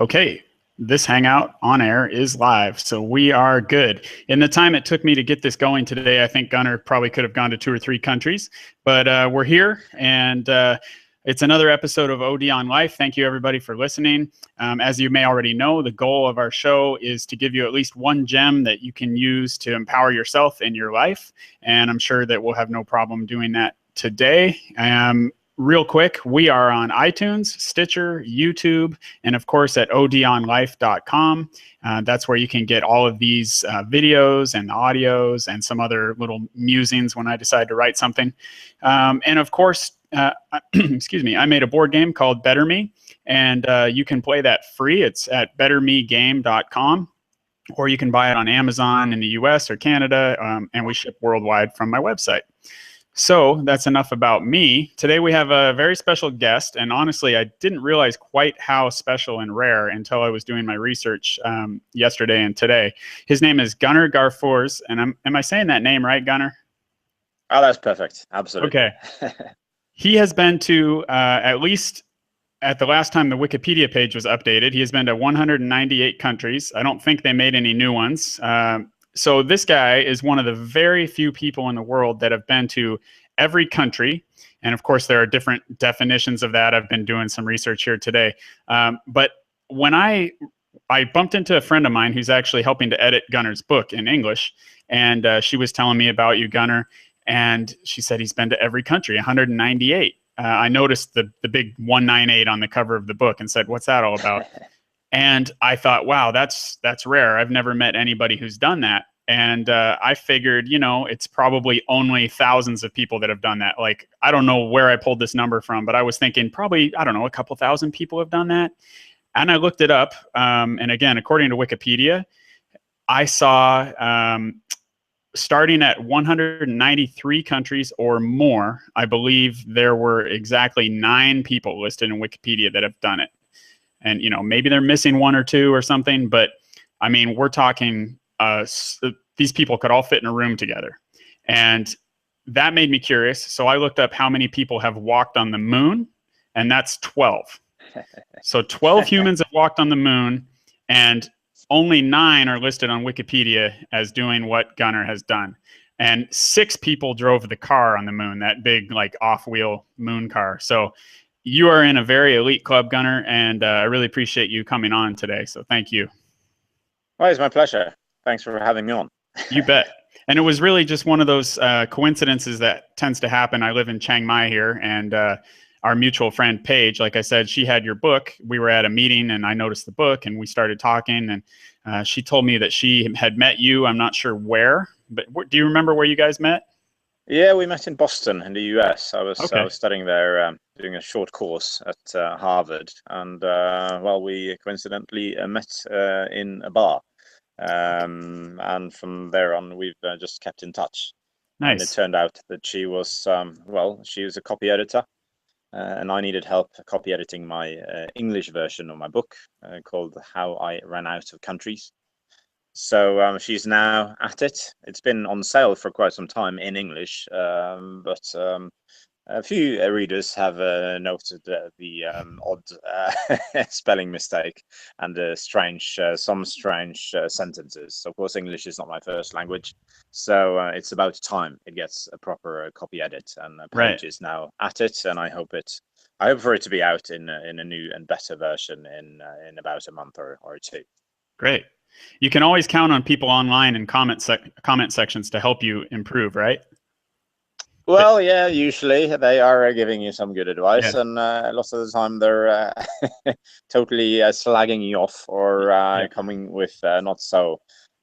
Okay, this Hangout on air is live, so we are good. In the time it took me to get this going today, I think Gunnar probably could have gone to 2 or 3 countries, but we're here, and it's another episode of OD on Life. Thank you, everybody, for listening. As you may already know, the goal of our show is to give you at least one gem that you can use to empower yourself in your life, and I'm sure that we'll have no problem doing that today. Real quick, we are on iTunes, Stitcher, YouTube, and of course at odonlife.com. That's where you can get all of these videos and audios and some other little musings when I decide to write something. And of course, excuse me, I made a board game called Better Me, and you can play that free. It's at bettermegame.com, or you can buy it on Amazon in the US or Canada, and we ship worldwide from my website. So that's enough about me. Today we have a very special guest, and honestly, I didn't realize quite how special and rare until I was doing my research yesterday and today. His name is Gunnar Garfors, and am I saying that name right, Gunnar? Oh, that's perfect. Absolutely. Okay. He has been to, at least at the last time the Wikipedia page was updated, he has been to 198 countries. I don't think they made any new ones. So this guy is one of the very few people in the world that have been to every country. And of course, there are different definitions of that. I've been doing some research here today. But when I bumped into a friend of mine who's actually helping to edit Gunnar's book in English, and she was telling me about you, Gunnar, and she said he's been to every country, 198. I noticed the big 198 on the cover of the book and said, "What's that all about?" And I thought, wow, that's rare. I've never met anybody who's done that. And I figured, it's probably only thousands of people that have done that. Like, I don't know where I pulled this number from, but I was thinking probably, I don't know, a couple thousand people have done that. And I looked it up. And again, according to Wikipedia, I saw starting at 193 countries or more, I believe there were exactly 9 people listed in Wikipedia that have done it. And, maybe they're missing 1 or 2 or something, but I mean, we're talking, these people could all fit in a room together. And that made me curious. So I looked up how many people have walked on the moon, and that's 12. So 12 humans have walked on the moon, and only 9 are listed on Wikipedia as doing what Gunnar has done. And 6 people drove the car on the moon, that big, like, off-wheel moon car. So you are in a very elite club, Gunnar, and I really appreciate you coming on today. So thank you. Well, it's my pleasure. Thanks for having me on. You bet. And it was really just one of those coincidences that tends to happen. I live in Chiang Mai here, and our mutual friend Paige, like I said, she had your book. We were at a meeting, and I noticed the book, and we started talking, and she told me that she had met you. I'm not sure where, but do you remember where you guys met? Yeah, we met in Boston in the US. I was studying there, doing a short course at Harvard, and we coincidentally met in a bar, and from there on we've just kept in touch. Nice. And it turned out that she was she was a copy editor, and I needed help copy editing my English version of my book called "How I Ran Out of Countries." So she's now at it. It's been on sale for quite some time in English, but a few readers have noted the odd spelling mistake and some strange sentences. Of course, English is not my first language, so it's about time it gets a proper copy edit. And Paige is now at it, and I hope for it to be out in a new and better version in about a month or 2. Great. You can always count on people online and comment sections to help you improve, right? Well, yeah, usually they are giving you some good advice, and lots of the time they're totally slagging you off or coming with not so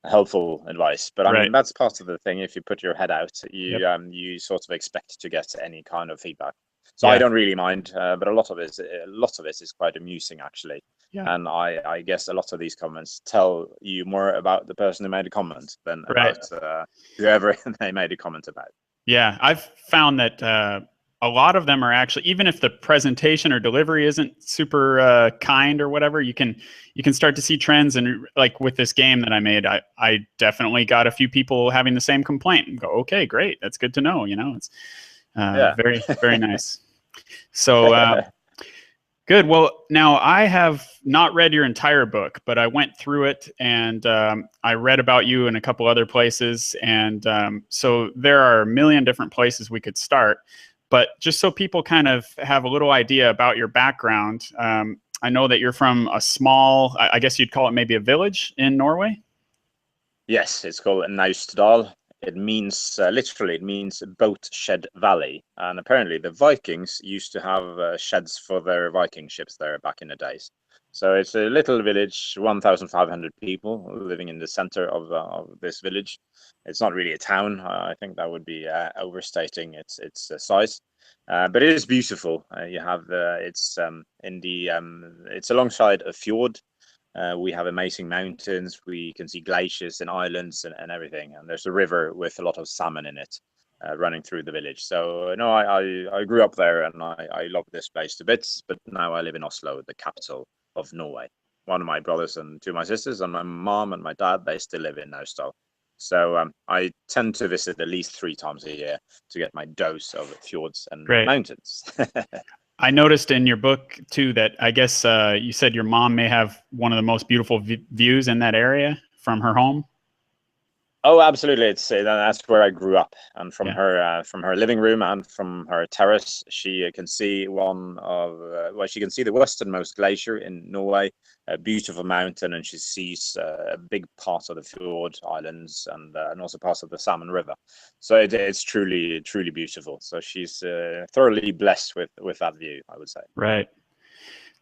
helpful advice. But I mean, that's part of the thing. If you put your head out, you sort of expect to get any kind of feedback. So I don't really mind, but a lot of it is quite amusing, actually. Yeah. And I guess a lot of these comments tell you more about the person who made a comment than about whoever they made a comment about. Yeah, I've found that a lot of them are actually, even if the presentation or delivery isn't super kind or whatever, you can start to see trends. And like with this game that I made, I definitely got a few people having the same complaint and go, okay, great, that's good to know. It's very, very nice. So Good. Well, now I have not read your entire book, but I went through it and I read about you in a couple other places. And so there are a million different places we could start. But just so people kind of have a little idea about your background, I know that you're from a small, I guess you'd call it maybe a village in Norway. Yes, it's called Naustdal. It means literally, it means boat shed valley. And apparently, the Vikings used to have sheds for their Viking ships there back in the days. So it's a little village, 1,500 people living in the center of this village. It's not really a town. I think that would be overstating its size. But it is beautiful. You have it's alongside a fjord. We have amazing mountains. We can see glaciers and islands and everything. And there's a river with a lot of salmon in it running through the village. So no, I grew up there and I love this place to bits. But now I live in Oslo, the capital of Norway. One of my brothers and two of my sisters and my mom and my dad, they still live in Naustdal. So I tend to visit at least 3 times a year to get my dose of fjords and Great. mountains. I noticed in your book too that I guess you said your mom may have one of the most beautiful views in that area from her home. Oh, absolutely! It's that's where I grew up, and Yeah. from her living room and from her terrace, she can see she can see the westernmost glacier in Norway, a beautiful mountain, and she sees a big part of the fjord islands and also parts of the Salmon River. So it's truly beautiful. So she's thoroughly blessed with that view, I would say. Right.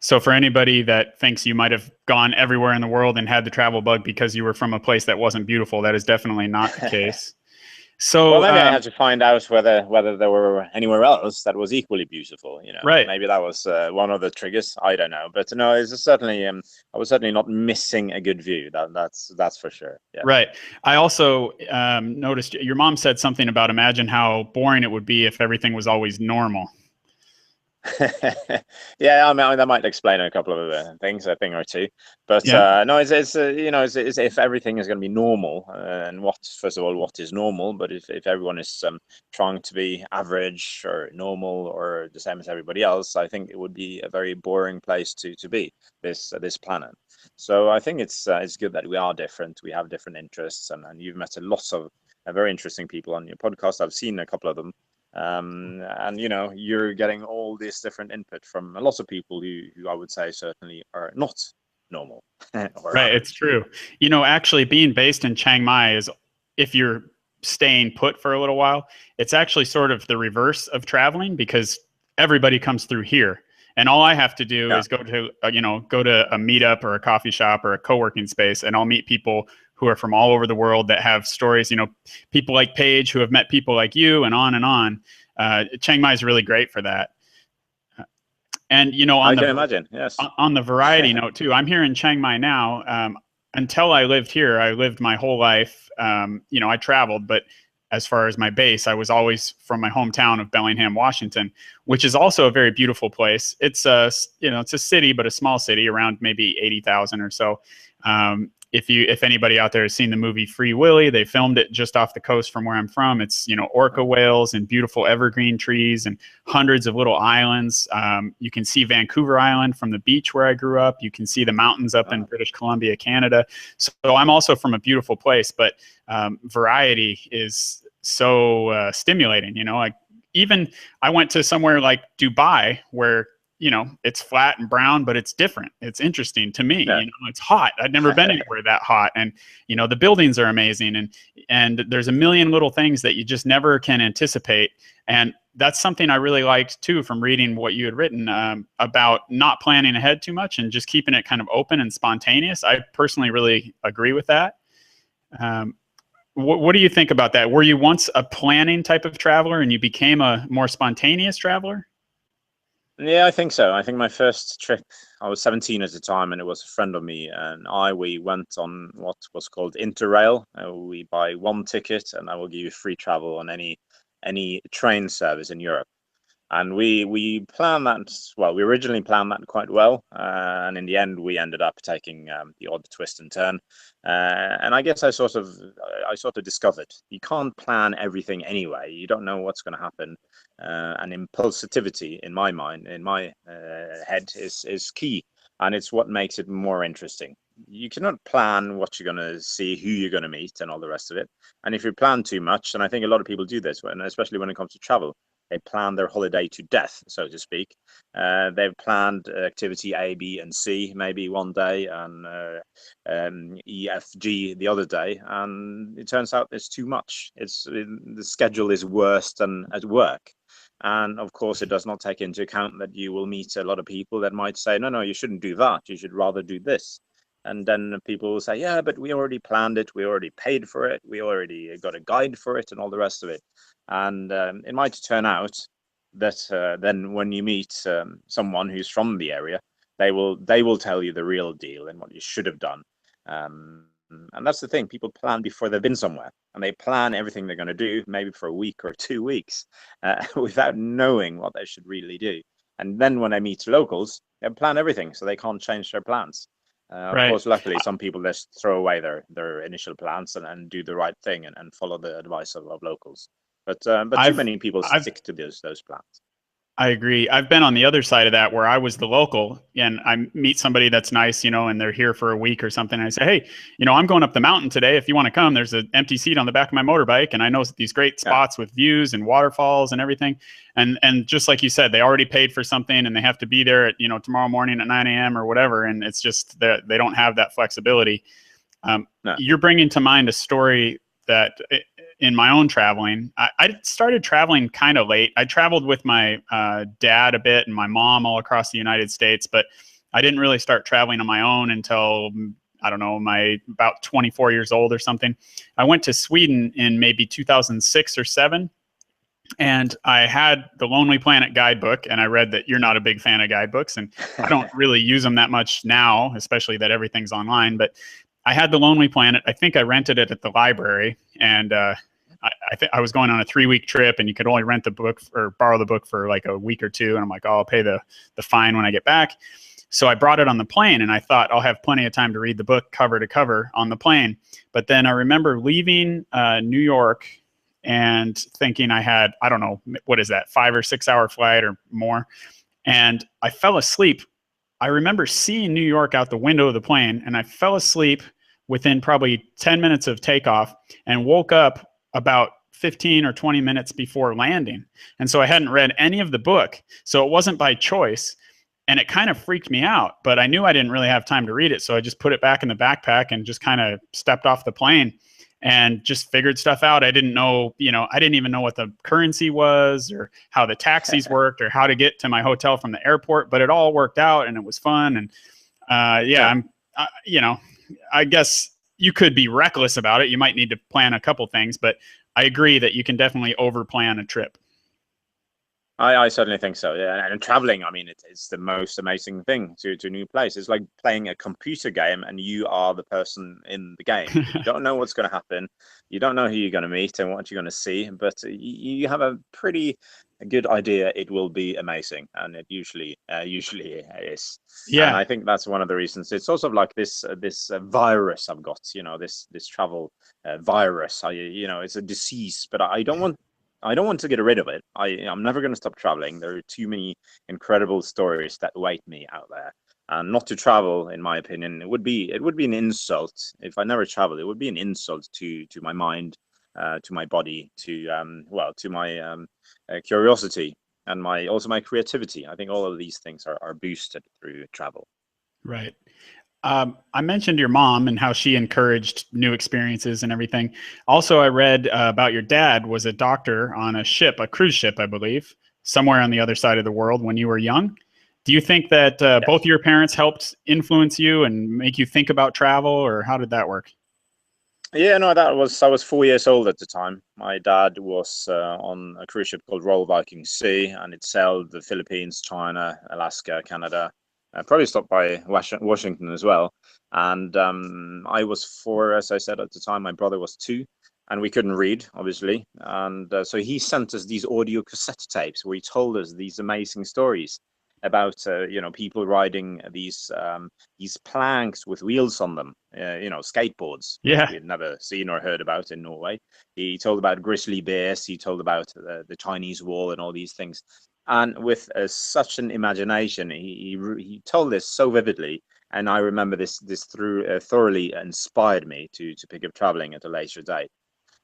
So for anybody that thinks you might have gone everywhere in the world and had the travel bug because you were from a place that wasn't beautiful, that is definitely not the case. Well, So, maybe I have to find out whether there were anywhere else that was equally beautiful. You know, right, maybe that was one of the triggers. I don't know, but no, it's certainly. I was certainly not missing a good view. That's for sure. Yes. right. I also noticed your mom said something about imagine how boring it would be if everything was always normal. Yeah, I mean that might explain a couple of things, a thing or two. But Yeah, no, it's you know, it's if everything is going to be normal, and what first of all, what is normal? But if everyone is trying to be average or normal or the same as everybody else, I think it would be a very boring place to be this planet. So I think it's good that we are different. We have different interests, and you've met a lot of very interesting people on your podcast. I've seen a couple of them. And you know, you're getting all this different input from a lot of people who I would say certainly are not normal or right. It's average. true. You know, actually being based in Chiang Mai is if you're staying put for a little while, it's actually sort of the reverse of traveling because everybody comes through here. And all I have to do Yeah. is go to a meetup or a coffee shop or a co-working space, and I'll meet people who are from all over the world that have stories. You know, people like Paige who have met people like you, and on and on. Chiang Mai is really great for that. And you know, I can imagine. Yes. on the variety note too, I'm here in Chiang Mai now. Until I lived here, I lived my whole life. You know, I traveled, but as far as my base, I was always from my hometown of Bellingham, Washington, which is also a very beautiful place. It's it's a city, but a small city, around maybe 80,000 or so. If anybody out there has seen the movie Free Willy, they filmed it just off the coast from where I'm from. It's, you know, orca whales and beautiful evergreen trees and hundreds of little islands. You can see Vancouver Island from the beach where I grew up. You can see the mountains up in British Columbia, Canada. So I'm also from a beautiful place, but variety is so stimulating. You know, I went to somewhere like Dubai where, you know, it's flat and brown, but it's different. It's interesting to me. Yeah. You know, it's hot. I'd never been anywhere that hot. And, you know, the buildings are amazing. And there's a million little things that you just never can anticipate. And that's something I really liked too, from reading what you had written about not planning ahead too much and just keeping it kind of open and spontaneous. I personally really agree with that. What do you think about that? Were you once a planning type of traveler and you became a more spontaneous traveler? Yeah, I think so. I think my first trip, I was 17 at the time, and it was a friend of me and we went on what was called Interrail. We buy one ticket, and I will give you free travel on any train service in Europe. And we planned that, well, we originally planned that quite well, and in the end we ended up taking the odd twist and turn. And I guess I sort of discovered you can't plan everything anyway. You don't know what's going to happen, and impulsivity, in my mind, in my head, is key, and it's what makes it more interesting. You cannot plan what you're going to see, who you're going to meet, and all the rest of it. And if you plan too much, and I think a lot of people do this, especially when it comes to travel, they plan their holiday to death, so to speak. They've planned activity A, B, and C maybe one day, and E, F, G the other day, and it turns out there's too much. The schedule is worse than at work. And of course, it does not take into account that you will meet a lot of people that might say, no, you shouldn't do that. You should rather do this. And then people will say, yeah, but we already planned it. We already paid for it. We already got a guide for it and all the rest of it. And it might turn out that then when you meet someone who's from the area, they will tell you the real deal and what you should have done. And that's the thing. People plan before they've been somewhere, and they plan everything they're going to do, maybe for a week or 2 weeks, without knowing what they should really do. And then when they meet locals, they plan everything, so they can't change their plans. Of Right. course, luckily, some people just throw away their initial plans and do the right thing and follow the advice of locals. But too I've many people I've stick to those plans. I agree. I've been on the other side of that where I was the local and I meet somebody that's nice, and they're here for a week or something. And I say, hey, I'm going up the mountain today. If you want to come, there's an empty seat on the back of my motorbike. And I know these great Yeah, spots with views and waterfalls and everything. And just like you said, they already paid for something and they have to be there at, tomorrow morning at 9 a.m. or whatever. And it's just that they don't have that flexibility. no, You're bringing to mind a story that in my own traveling, I started traveling kind of late. I traveled with my dad a bit and my mom all across the United States, but I didn't really start traveling on my own until, I don't know, my about 24 years old or something. I went to Sweden in maybe 2006 or 7. And I had the Lonely Planet guidebook, and I read that you're not a big fan of guidebooks, and I don't really use them that much now, especially that everything's online. But I had the Lonely Planet. I think I rented it at the library, and I was going on a 3-week trip, and you could only rent the book or borrow the book for like a week or two. And I'm like, oh, I'll pay the fine when I get back. So I brought it on the plane, and I thought I'll have plenty of time to read the book cover to cover on the plane. But then I remember leaving New York and thinking I had, I don't know, what is that, 5 or 6 hour flight or more. And I fell asleep. I remember seeing New York out the window of the plane, and I fell asleep within probably 10 minutes of takeoff and woke up about 15 or 20 minutes before landing. And so I hadn't read any of the book. So it wasn't by choice. And it kind of freaked me out, but I knew I didn't really have time to read it. So I just put it back in the backpack and just kind of stepped off the plane and just figured stuff out. I didn't know, I didn't even know what the currency was or how the taxis worked or how to get to my hotel from the airport, but it all worked out and it was fun. And yeah. I guess you could be reckless about it. You might need to plan a couple things, but I agree that you can definitely over plan a trip. I certainly think so. Yeah, and traveling, I mean, it's the most amazing thing to a new place. It's like playing a computer game, and you are the person in the game. You don't know what's going to happen. You don't know who you're going to meet and what you're going to see, but you have a pretty good idea it will be amazing, and it usually is. And Yeah. I think that's one of the reasons. It's also like this virus I've got. This travel virus. It's a disease, but I don't want to get rid of it. I'm never going to stop traveling. There are too many incredible stories that await me out there. And not to travel, in my opinion, it would be an insult if I never traveled. It would be an insult to my mind, to my body, to my curiosity and my creativity. I think all of these things are boosted through travel. Right. I mentioned your mom and how she encouraged new experiences and everything. Also, I read about your dad was a doctor on a cruise ship, I believe, somewhere on the other side of the world when you were young. Do you think that both Yes. of your parents helped influence you and make you think about travel, or how did that work? Yeah, no, I was 4 years old at the time. My dad was on a cruise ship called Royal Viking Sea, and it sailed the Philippines, China, Alaska, Canada. Probably stopped by Washington as well. And I was 4, as I said at the time. My brother was 2, and we couldn't read, obviously. And so he sent us these audio cassette tapes where he told us these amazing stories about people riding these planks with wheels on them, skateboards, which Yeah. we had never seen or heard about in Norway. He told about grizzly bears. He told about the Chinese Wall and all these things. And with such an imagination, he told this so vividly, and I remember this through thoroughly inspired me to pick up traveling at a later date,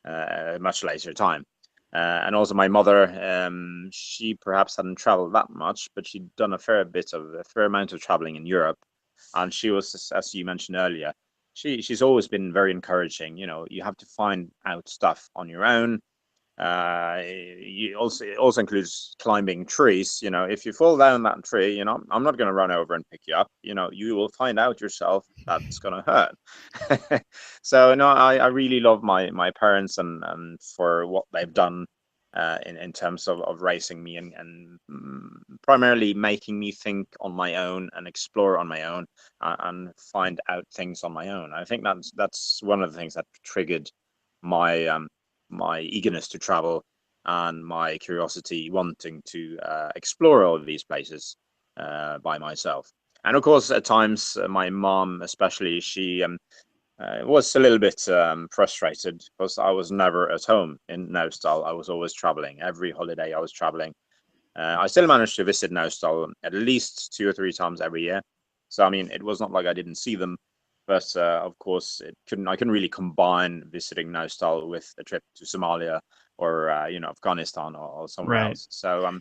a much later time. And also my mother, she perhaps hadn't traveled that much, but she'd done a fair amount of traveling in Europe. And she was, as you mentioned earlier, she's always been very encouraging. You have to find out stuff on your own. It also includes climbing trees. If you fall down that tree, I'm not going to run over and pick you up. You will find out yourself that's going to hurt. So no, I really love my parents and for what they've done in terms of raising me and primarily making me think on my own and explore on my own and find out things on my own. I think that's one of the things that triggered my my eagerness to travel and my curiosity wanting to explore all of these places by myself. And of course, at times, my mom, especially, she was a little bit frustrated because I was never at home in Naustdal. I was always traveling. Every holiday, I was traveling. I still managed to visit Naustdal at least 2 or 3 times every year. So I mean, it was not like I didn't see them, but of course, I couldn't really combine visiting Naustdal with a trip to Somalia or Afghanistan or somewhere Right. else. So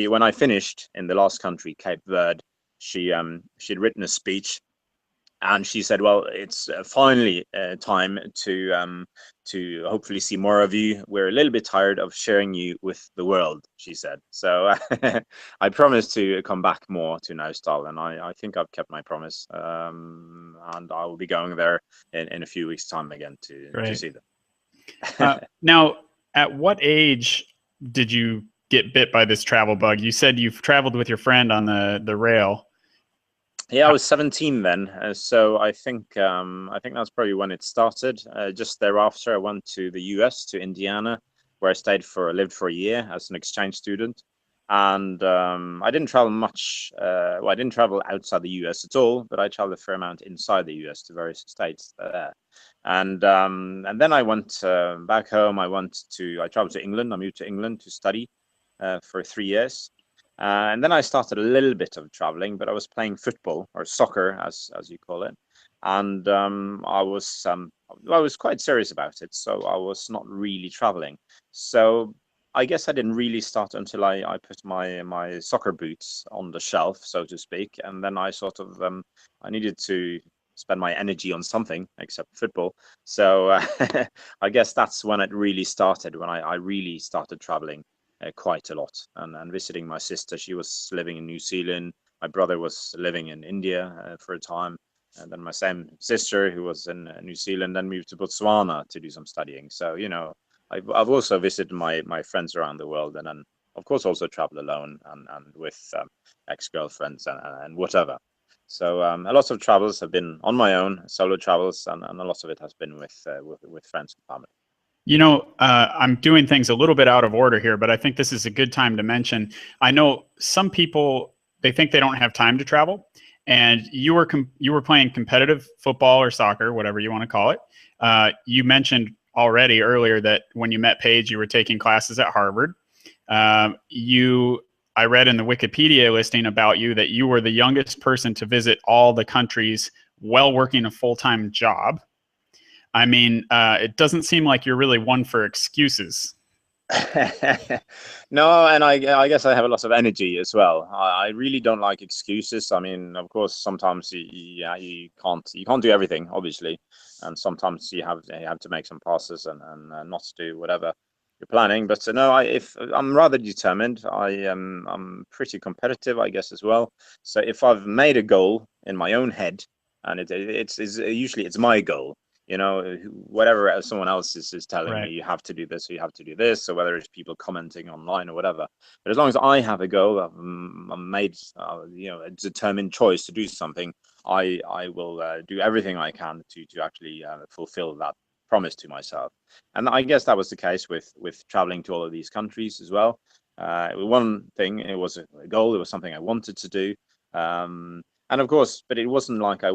when I finished in the last country, Cape Verde, she'd written a speech and she said, "Well, it's finally time to hopefully see more of you. We're a little bit tired of sharing you with the world," she said. So I promised to come back more to Naustdal, and I think I've kept my promise. And I will be going there in a few weeks' time again to Right. see them. Now, at what age did you get bit by this travel bug? You said you've traveled with your friend on the rail. Yeah, I was 17 then, so I think that's probably when it started. Just thereafter, I went to the US, to Indiana, where lived for a year as an exchange student, and I didn't travel much. Well, I didn't travel outside the US at all, but I traveled a fair amount inside the US to various states there. And then I went back home. I traveled to England. I moved to England to study for 3 years. And then I started a little bit of traveling, but I was playing football or soccer, as you call it, and I was quite serious about it, so I was not really traveling. So I guess I didn't really start until I put my soccer boots on the shelf, so to speak, and then I needed to spend my energy on something except football. So I guess that's when it really started, when I really started traveling quite a lot and visiting my sister. She was living in New Zealand. My brother was living in India for a time. And then my same sister, who was in New Zealand, then moved to Botswana to do some studying. So, I've also visited my friends around the world, and then, of course, also traveled alone and with ex-girlfriends and whatever. So a lot of travels have been on my own, solo travels, and a lot of it has been with friends and family. I'm doing things a little bit out of order here, but I think this is a good time to mention. I know some people, they think they don't have time to travel, and you were playing competitive football or soccer, whatever you want to call it. You mentioned already earlier that when you met Paige, you were taking classes at Harvard. I read in the Wikipedia listing about you that you were the youngest person to visit all the countries while working a full-time job. I mean, it doesn't seem like you're really one for excuses. No, and I guess I have a lot of energy as well. I really don't like excuses. I mean, of course, sometimes you can't do everything, obviously, and sometimes you have to make some passes and not do whatever you're planning. But no, if I'm rather determined, I'm pretty competitive, I guess, as well. So if I've made a goal in my own head, and it's usually it's my goal, whatever someone else is telling me, Right. you have to do this, or you have to do this, or whether it's people commenting online or whatever. But as long as I have a goal, I'm made, a determined choice to do something, I will do everything I can to actually fulfill that promise to myself. And I guess that was the case with traveling to all of these countries as well. One thing, it was a goal, it was something I wanted to do. And of course, but it wasn't like I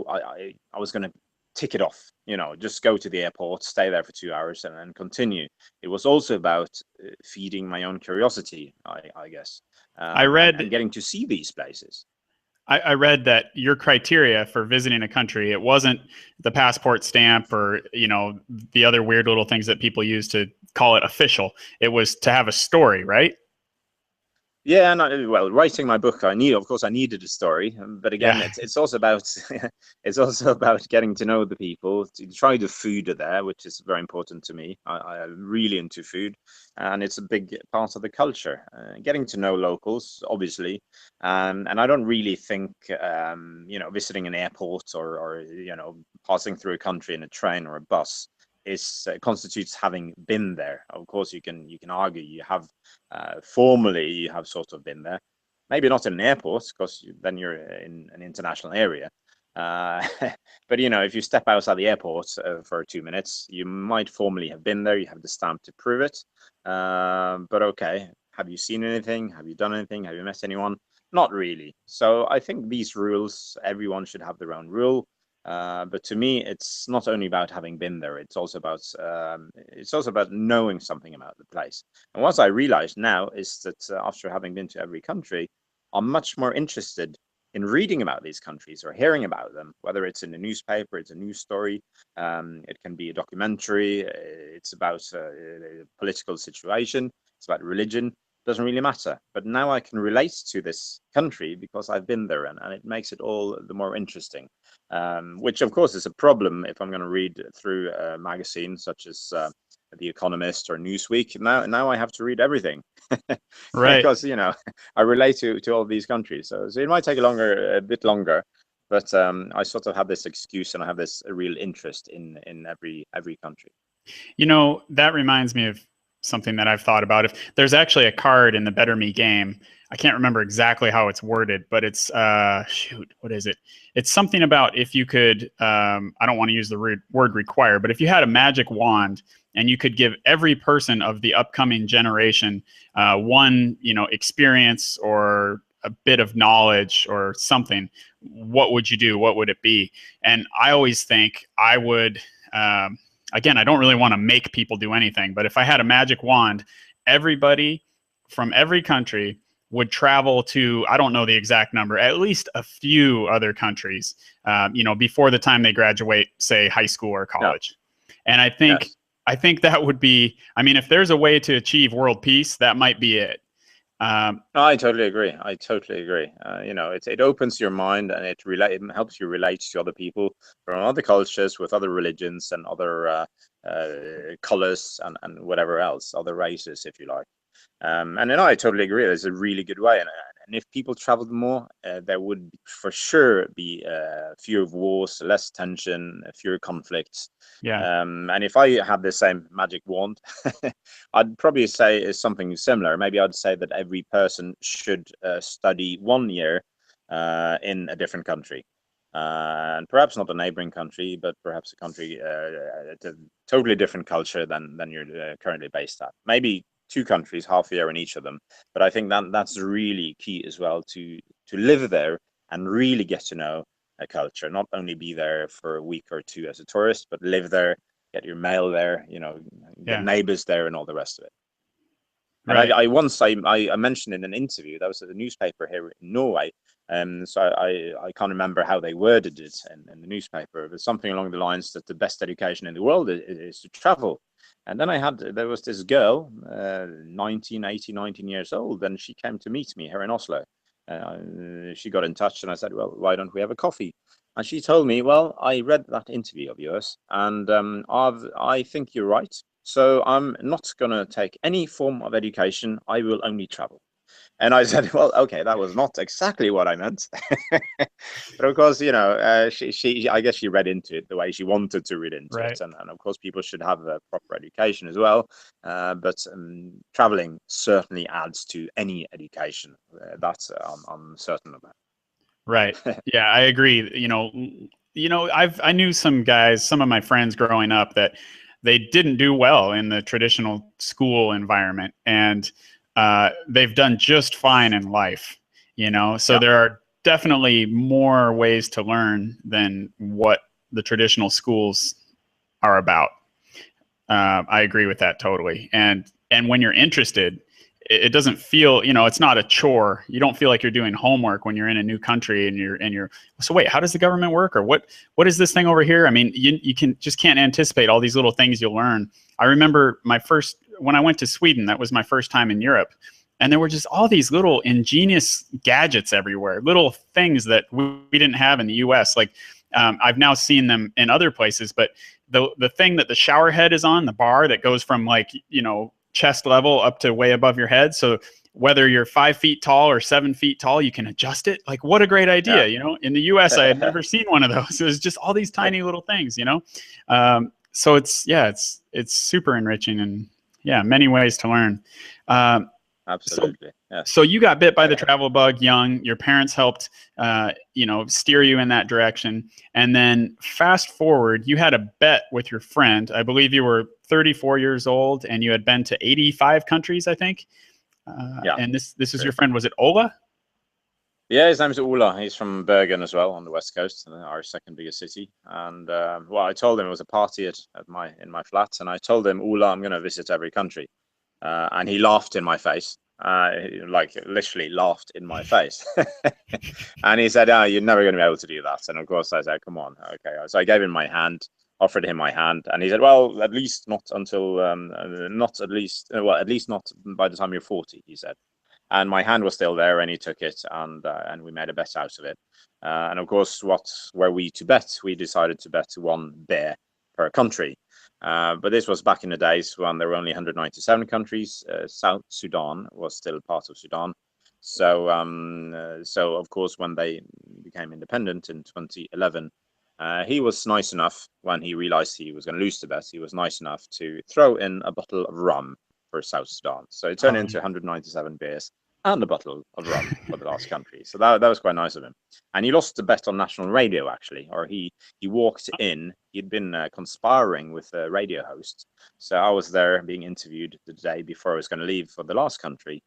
was going to tick it off, just go to the airport, stay there for 2 hours, and then continue. It was also about feeding my own curiosity, I guess, I and read getting to see these places. I read that your criteria for visiting a country, it wasn't the passport stamp or, the other weird little things that people use to call it official. It was to have a story, right? Yeah, and well, writing my book, of course, I needed a story, but again, Yeah. it's also about it's also about getting to know the people, to try the food there, which is very important to me. I'm really into food, and it's a big part of the culture. Getting to know locals, obviously, and I don't really think visiting an airport or passing through a country in a train or a bus is constitutes having been there. Of course, you can argue you have formally you have sort of been there, maybe not in an airport because then you're in an international area. But if you step outside the airport for 2 minutes, you might formally have been there. You have the stamp to prove it. But okay, have you seen anything? Have you done anything? Have you met anyone? Not really. So I think these rules, everyone should have their own rule. But to me, it's not only about having been there. It's also about knowing something about the place. And what I realize now is that after having been to every country, I'm much more interested in reading about these countries or hearing about them, whether it's in the newspaper, it's a news story, it can be a documentary, it's about a political situation, it's about religion, doesn't really matter. But now I can relate to this country because I've been there, and it makes it all the more interesting. Which of course is a problem if I'm going to read through a magazine such as The Economist or Newsweek. Now I have to read everything Right. because I relate to all these countries. So it might take a bit longer, but I sort of have this excuse and I have this real interest in every country. That reminds me of something that I've thought about. If there's actually a card in the Better Me game, I can't remember exactly how it's worded, but it's shoot, what is it? It's something about if you could, I don't want to use the word require, but if you had a magic wand and you could give every person of the upcoming generation one, experience or a bit of knowledge or something, what would you do? What would it be? And I always think I would. Again, I don't really want to make people do anything, but if I had a magic wand, everybody from every country would travel to, I don't know the exact number, at least a few other countries, before the time they graduate, say high school or Yeah. college. And I think, Yes. I think that would be, I mean, if there's a way to achieve world peace, that might be it. No, I totally agree. I totally agree. It opens your mind and it helps you relate to other people from other cultures with other religions and other colors and whatever else, other races, if you like. And then I totally agree. It's a really good way. And if people traveled more, there would for sure be fewer wars, less tension, fewer conflicts. yeah, And if I had the same magic wand, I'd probably say something similar. Maybe I'd say that every person should study 1 year in a different country. And perhaps not a neighboring country, but perhaps a country at a totally different culture than you're currently based at. Maybe two countries, half a year in each of them. But I think that's really key as well to live there and really get to know a culture, not only be there for a week or two as a tourist, but live there, get your mail there, get yeah, neighbors there, and all the rest of it. And right. I mentioned in an interview that was at a newspaper here in Norway, so I can't remember how they worded it in the newspaper, but something along the lines that the best education in the world is to travel. And then there was this girl, 19, 18, 19 years old, and she came to meet me here in Oslo. She got in touch, and I said, "Well, why don't we have a coffee?" And she told me, "Well, I read that interview of yours, and I think you're right. So I'm not going to take any form of education. I will only travel." And I said, "Well, okay, that was not exactly what I meant." But of course, I guess she read into it the way she wanted to read into it. Right. And of course, people should have a proper education as well. But traveling certainly adds to any education. That's I'm certain about. Right. Yeah, I agree. I knew some guys, some of my friends growing up that they didn't do well in the traditional school environment, and they've done just fine in life. So Yeah, there are definitely more ways to learn than what the traditional schools are about. I agree with that totally. And when you're interested, it doesn't feel, it's not a chore. You don't feel like you're doing homework when you're in a new country and you're so wait, how does the government work, or what is this thing over here? I mean, you can't anticipate all these little things you'll learn. I remember when I went to Sweden, that was my first time in Europe. And there were just all these little ingenious gadgets everywhere, little things that we didn't have in the US. Like, I've now seen them in other places, but the thing that the shower head is on, the bar that goes from like, chest level up to way above your head. So whether you're 5 feet tall or 7 feet tall, you can adjust it. Like, what a great idea. yeah. In the US, I had never seen one of those. It was just all these tiny little things, so it's super enriching, and many ways to learn. So Absolutely. Yes. so you got bit by the travel bug young. Your parents helped, steer you in that direction. And then fast forward, you had a bet with your friend. I believe you were 34 years old, and you had been to 85 countries, I think. Yeah. And this is True. your friend. Was it Ola? Yeah, his name's Ola. He's from Bergen as well, on the west coast, our second biggest city. And well, I told him it was a party in my flat, and I told him, Ola, I'm going to visit every country, and he laughed in my face. Like literally laughed in my face. And he said, you're never going to be able to do that. And of course I said, come on. Okay. So I gave him my hand, offered him my hand, and he said, well, at least not until not at least well, at least not by the time you're 40, he said. And my hand was still there, and he took it, and we made a bet out of it. And of course, what were we to bet? We decided to bet one bear per country. But this was back in the days when there were only 197 countries. South Sudan was still part of Sudan. So of course, when they became independent in 2011, he was nice enough, when he realized he was going to lose the bet, he was nice enough to throw in a bottle of rum for South Sudan. So it turned into 197 beers and a bottle of rum for the last country. So that was quite nice of him. And he lost the bet on national radio, actually, or he walked in. He'd been conspiring with a radio host. So I was there being interviewed the day before I was going to leave for the last country.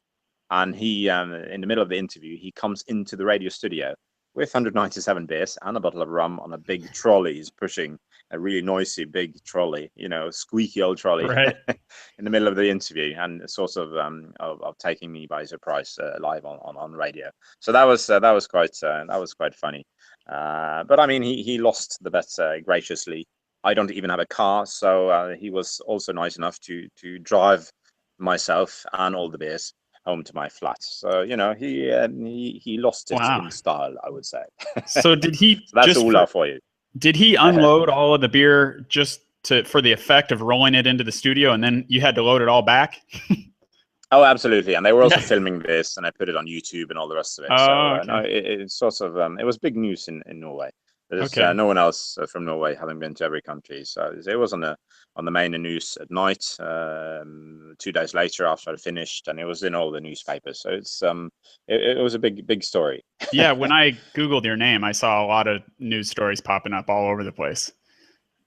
And he, in the middle of the interview, he comes into the radio studio with 197 beers and a bottle of rum on a big trolley. He's pushing a really noisy big trolley, squeaky old trolley, Right. in the middle of the interview, and sort of taking me by surprise, live on radio. So that was quite funny. But I mean, he lost the bet graciously. I don't even have a car, so he was also nice enough to drive myself and all the beers home to my flat. So he lost it Wow. in style, I would say. So did he So that's all for you. did he unload all of the beer just for the effect of rolling it into the studio, and then you had to load it all back? Oh, absolutely. And they were also Yeah. filming this, and I put it on YouTube and all the rest of it. So Oh, no, okay. it sort of it was big news in Norway. There's Okay. no one else from Norway having been to every country. So it was on the main news at night. 2 days later, after I finished, and it was in all the newspapers. So it was a big story. Yeah, when I Googled your name, I saw a lot of news stories popping up all over the place.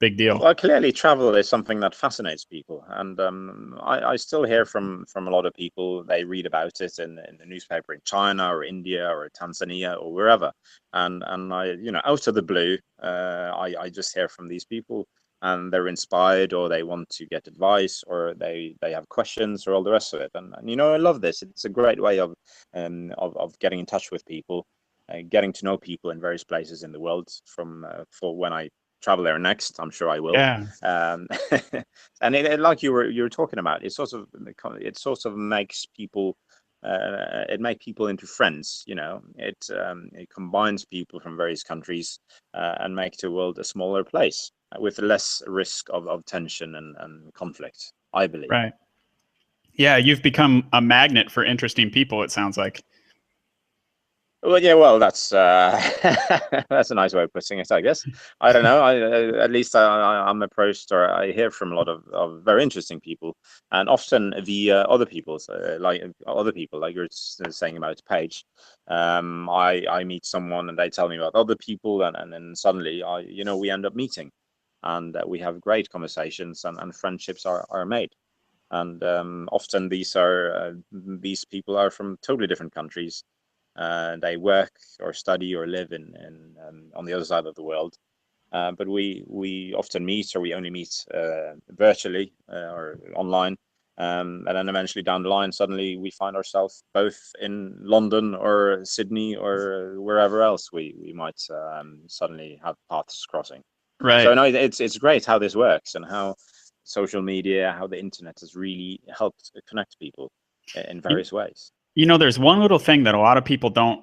Big deal. Well, clearly, travel is something that fascinates people, and I still hear from a lot of people. They read about it in the newspaper in China or India or Tanzania or wherever, and I, out of the blue, I just hear from these people, and they're inspired, or they want to get advice, or they have questions, or all the rest of it. And I love this. It's a great way of getting in touch with people, getting to know people in various places in the world. For when I travel there next, I'm sure I will. Yeah. And like you were talking about, it sort of makes people, it makes people into friends. It combines people from various countries, and makes the world a smaller place, with less risk of tension and conflict, I believe. Right. Yeah, you've become a magnet for interesting people, it sounds like. Well, yeah, well, that's that's a nice way of putting it, I guess. I don't know. At least I'm approached, or I hear from a lot of very interesting people, and often via other people, like you're saying about Paige. I meet someone, and they tell me about other people, and then suddenly we end up meeting. and we have great conversations, and friendships are made. And often these people are from totally different countries. They work or study or live in on the other side of the world. But we often meet, or we only meet virtually or online. And then eventually down the line, suddenly we find ourselves both in London or Sydney or wherever else we might suddenly have paths crossing. So Right. no, it's great how this works, and how social media, how the internet has really helped connect people in You, various ways. there's one little thing that a lot of people don't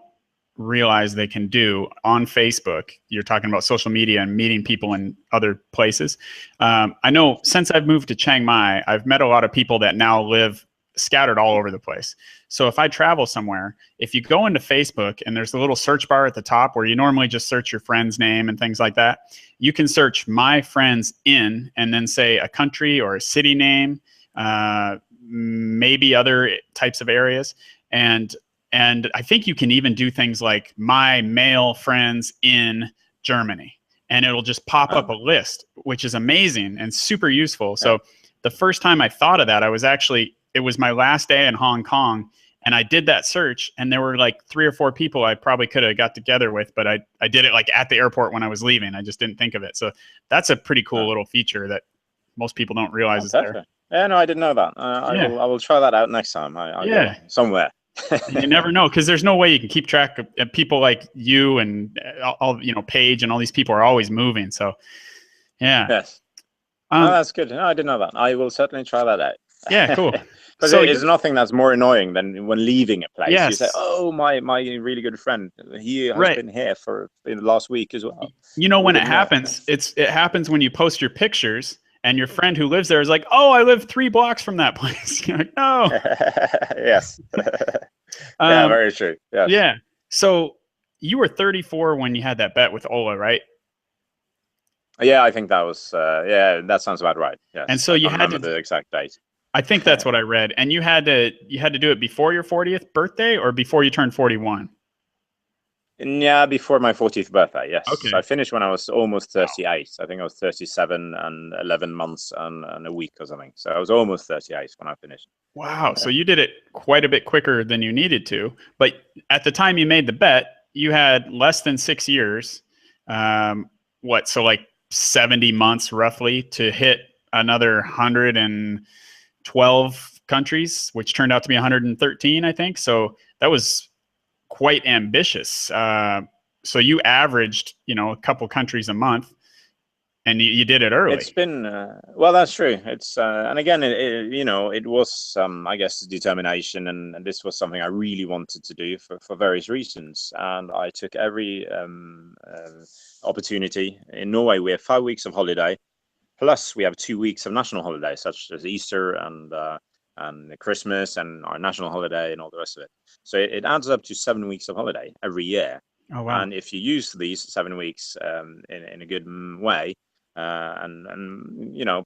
realize they can do on Facebook. You're talking about social media and meeting people in other places. I know since I've moved to Chiang Mai, I've met a lot of people that now live scattered all over the place. So if I travel somewhere, if you go into Facebook and there's a little search bar at the top where you normally just search your friend's name and things like that, you can search my friends in and then say a country or a city name, maybe other types of areas. And I think you can even do things like my male friends in Germany, and it'll just pop up Oh, a list, which is amazing and super useful. yeah. So the first time I thought of that, it was my last day in Hong Kong, and I did that search, and there were like 3 or 4 people I probably could have got together with, but I did it like at the airport when I was leaving. I just didn't think of it. So that's a pretty cool Oh, little feature that most people don't realize oh, is there. perfect. Yeah, no, I didn't know that. Yeah. I will try that out next time I go Yeah. somewhere. And you never know, because there's no way you can keep track of people like you and all Paige and all these people are always moving. So yeah. Yes. Oh, um that's good. No, I didn't know that. I will certainly try that out. yeah, cool. Because So there is you're nothing that's more annoying than when leaving a place. You say, yes, "Oh, my really good friend, he has right. been here for in the last week as well." We When it didn't know. happens, it happens when you post your pictures and your friend who lives there is like, oh, I live 3 blocks from that place. You're like, no. Yes. Yeah, um very true. Yes. yeah. So you were 34 when you had that bet with Ola, right? Yeah, I think that was. Yeah, that sounds about right. And Yes, so I you can't had remember to, the exact date. I think that's what I read. And you had to do it before your 40th birthday or before you turned 41. Yeah, before my 40th birthday, yes. So I Okay. finished when I was almost Wow. 38. I think I was 37 and 11 months and a week or something. So I was almost 38 when I finished. Wow. So you did it quite a bit quicker than you needed to. But at the time you made the bet, you had less than 6 years. What? So like 70 months roughly to hit another 112 countries, which turned out to be 113, I think. So that was quite ambitious. So you averaged, a couple countries a month, and you did it It's early. been well, that's true. It's and again, it was I guess determination, and this was something I really wanted to do for various reasons, and I took every opportunity. In Norway, we have 5 weeks of holiday, plus we have 2 weeks of national holiday, such as Easter and Christmas and our national holiday and all the rest of it. So it adds up to 7 weeks of holiday every year. Oh wow. And if you use these 7 weeks in a good way, and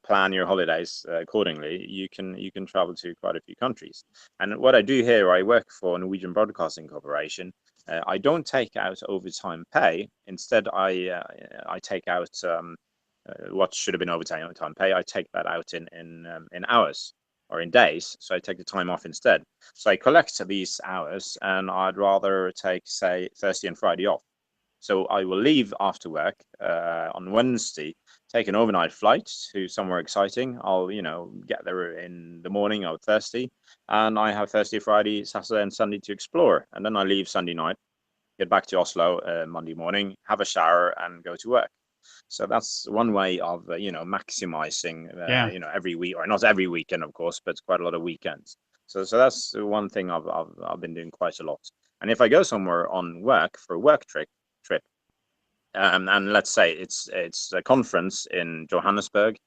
plan your holidays accordingly, you can travel to quite a few countries. And what I do here, I work for Norwegian Broadcasting Corporation. I don't take out overtime pay. Instead, I take out what should have been overtime pay. I take that out in hours or in days. So I take the time off instead. So I collect these hours, and I'd rather take, say, Thursday and Friday off. So I will leave after work on Wednesday, take an overnight flight to somewhere exciting. I'll, get there in the morning of Thursday, and I have Thursday, Friday, Saturday, and Sunday to explore. And then I leave Sunday night, get back to Oslo Monday morning, have a shower, and go to work. So that's one way of maximizing Yeah. every week, or not every weekend, of course, but quite a lot of weekends. So that's one thing I've been doing quite a lot. And if I go somewhere on work for a work trip, and let's say it's a conference in Johannesburg,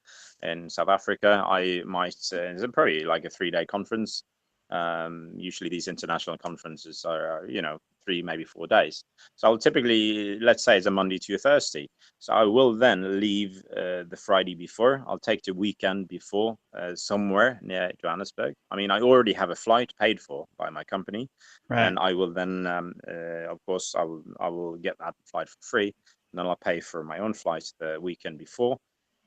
in South Africa, I might it's probably like a 3-day conference. Usually these international conferences are 3, maybe 4 days. So I'll typically, let's say it's a Monday to a Thursday. So I will then leave the Friday before. I'll take the weekend before somewhere near Johannesburg. I mean, I already have a flight paid for by my company, Right. and I will then, of course, I will get that flight for free, and then I'll pay for my own flight the weekend before.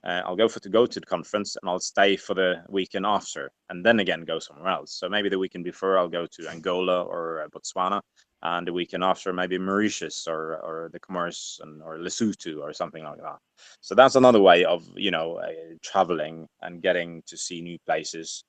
I'll go to the conference, and I'll stay for the weekend after, and then again go somewhere else. So maybe the weekend before I'll go to Angola or Botswana, and the weekend after maybe Mauritius or the Comoros or Lesotho or something like that. So that's another way of traveling and getting to see new places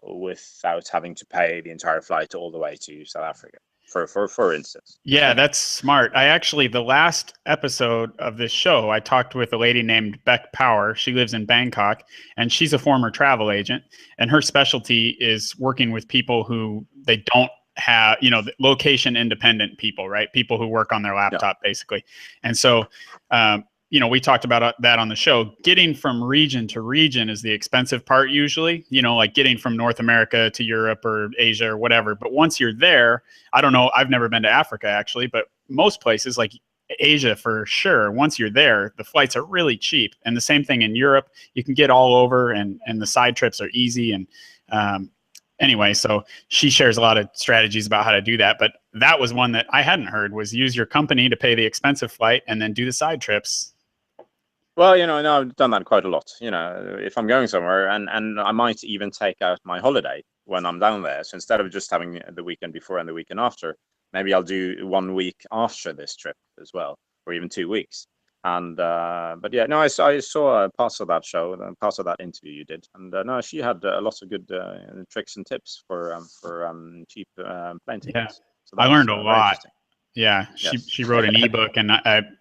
without having to pay the entire flight all the way to South Africa, for instance. Yeah, that's smart. I actually, the last episode of this show, I talked with a lady named Beck Power. She lives in Bangkok, and she's a former travel agent. And her specialty is working with people who they don't have, location independent people, right? People who work on their laptop, basically. And so, we talked about that on the show. Getting from region to region is the expensive part usually, like getting from North America to Europe or Asia or whatever. But once you're there, I don't know, I've never been to Africa actually, but most places like Asia for sure, once you're there, the flights are really cheap. And the same thing in Europe, you can get all over and the side trips are easy. And anyway, so she shares a lot of strategies about how to do that. But that was one that I hadn't heard, was use your company to pay the expensive flight and then do the side trips. Well, no, I've done that quite a lot. If I'm going somewhere, and I might even take out my holiday when I'm down there. So instead of just having the weekend before and the weekend after, maybe I'll do 1 week after this trip as well, or even 2 weeks. And but yeah, no, I saw parts of that show, parts of that interview you did, and no, she had lots of good tricks and tips for cheap plane tickets. Yeah, So I learned a lot. Yeah, Yes. she wrote an ebook, and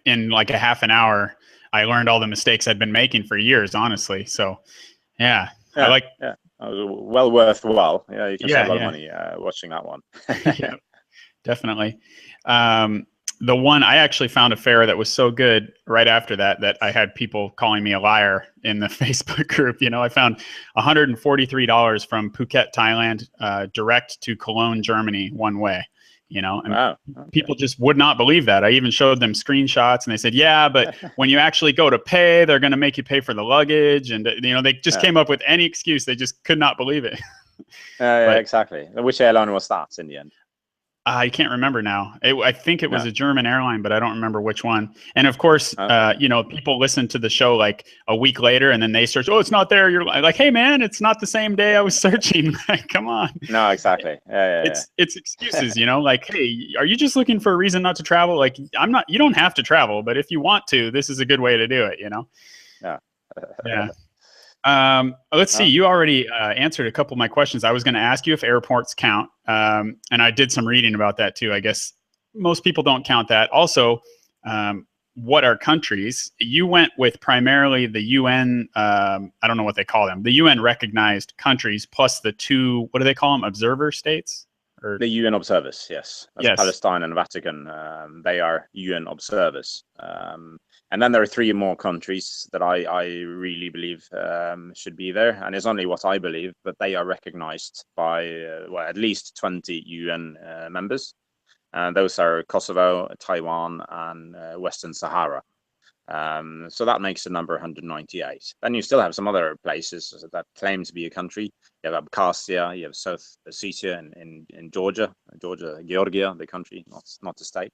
in like a half an hour, I learned all the mistakes I'd been making for years, honestly. So, yeah. I like. Yeah, it was well worthwhile. Yeah, you can save a lot of money watching that one. Yeah, definitely. The one I actually found a fare that was so good right after that I had people calling me a liar in the Facebook group. I found $143 from Phuket, Thailand, direct to Cologne, Germany, one way. And wow. Okay. People just would not believe that. I even showed them screenshots, and they said, yeah, but when you actually go to pay, they're going to make you pay for the luggage. And, they just came up with any excuse. They just could not believe it. Yeah, exactly. Which airline was that in the end? I can't remember now. I think it was a German airline, but I don't remember which one. And of course, people listen to the show like a week later, and then they search. Oh, it's not there. You're like, hey man, it's not the same day I was searching. Come on. No, exactly. It's excuses. Like, hey, are you just looking for a reason not to travel? Like, I'm not. You don't have to travel, but if you want to, this is a good way to do it. Yeah. Yeah. Let's see. You already answered a couple of my questions. I was going to ask you if airports count, and I did some reading about that too. I guess most people don't count that. Also, what are countries? You went with primarily the UN. I don't know what they call them. The UN recognized countries plus the two. What do they call them? Observer states. Or the UN observers, yes. That's Palestine and Vatican. They are UN observers. And then there are 3 more countries that I really believe should be there. And it's only what I believe, but they are recognized by at least 20 UN members. And those are Kosovo, Taiwan, and Western Sahara. So that makes the number 198. Then you still have some other places that claim to be a country. You have Abkhazia, you have South Ossetia in Georgia, Georgia, the country, not the state.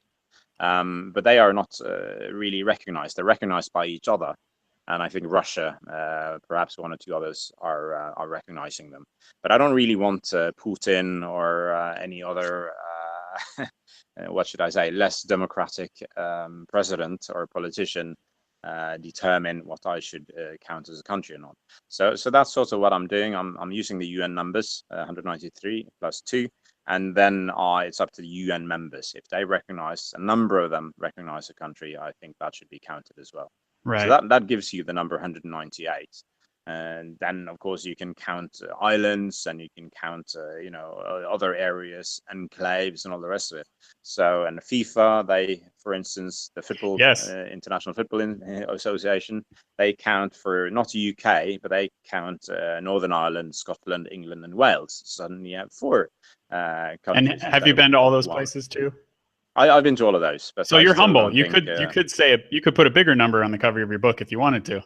But they are not really recognized. They're recognized by each other, and I think Russia, perhaps 1 or 2 others, are recognizing them. But I don't really want Putin or any other, what should I say, less democratic president or politician determine what I should count as a country or not. So that's sort of what I'm doing. I'm using the UN numbers, 193 plus 2. And then it's up to the UN members. If they recognize, a number of them recognize a country, I think that should be counted as well. Right. So that gives you the number 198. And then, of course, you can count islands, and you can count, other areas, enclaves, and all the rest of it. So, and FIFA, they, for instance, the football, International Football Association, they count for not UK, but they count Northern Ireland, Scotland, England, and Wales. So suddenly you have 4 countries. And have you been to all those places too? I've been to all of those. But so you're humble. You could put a bigger number on the cover of your book if you wanted to.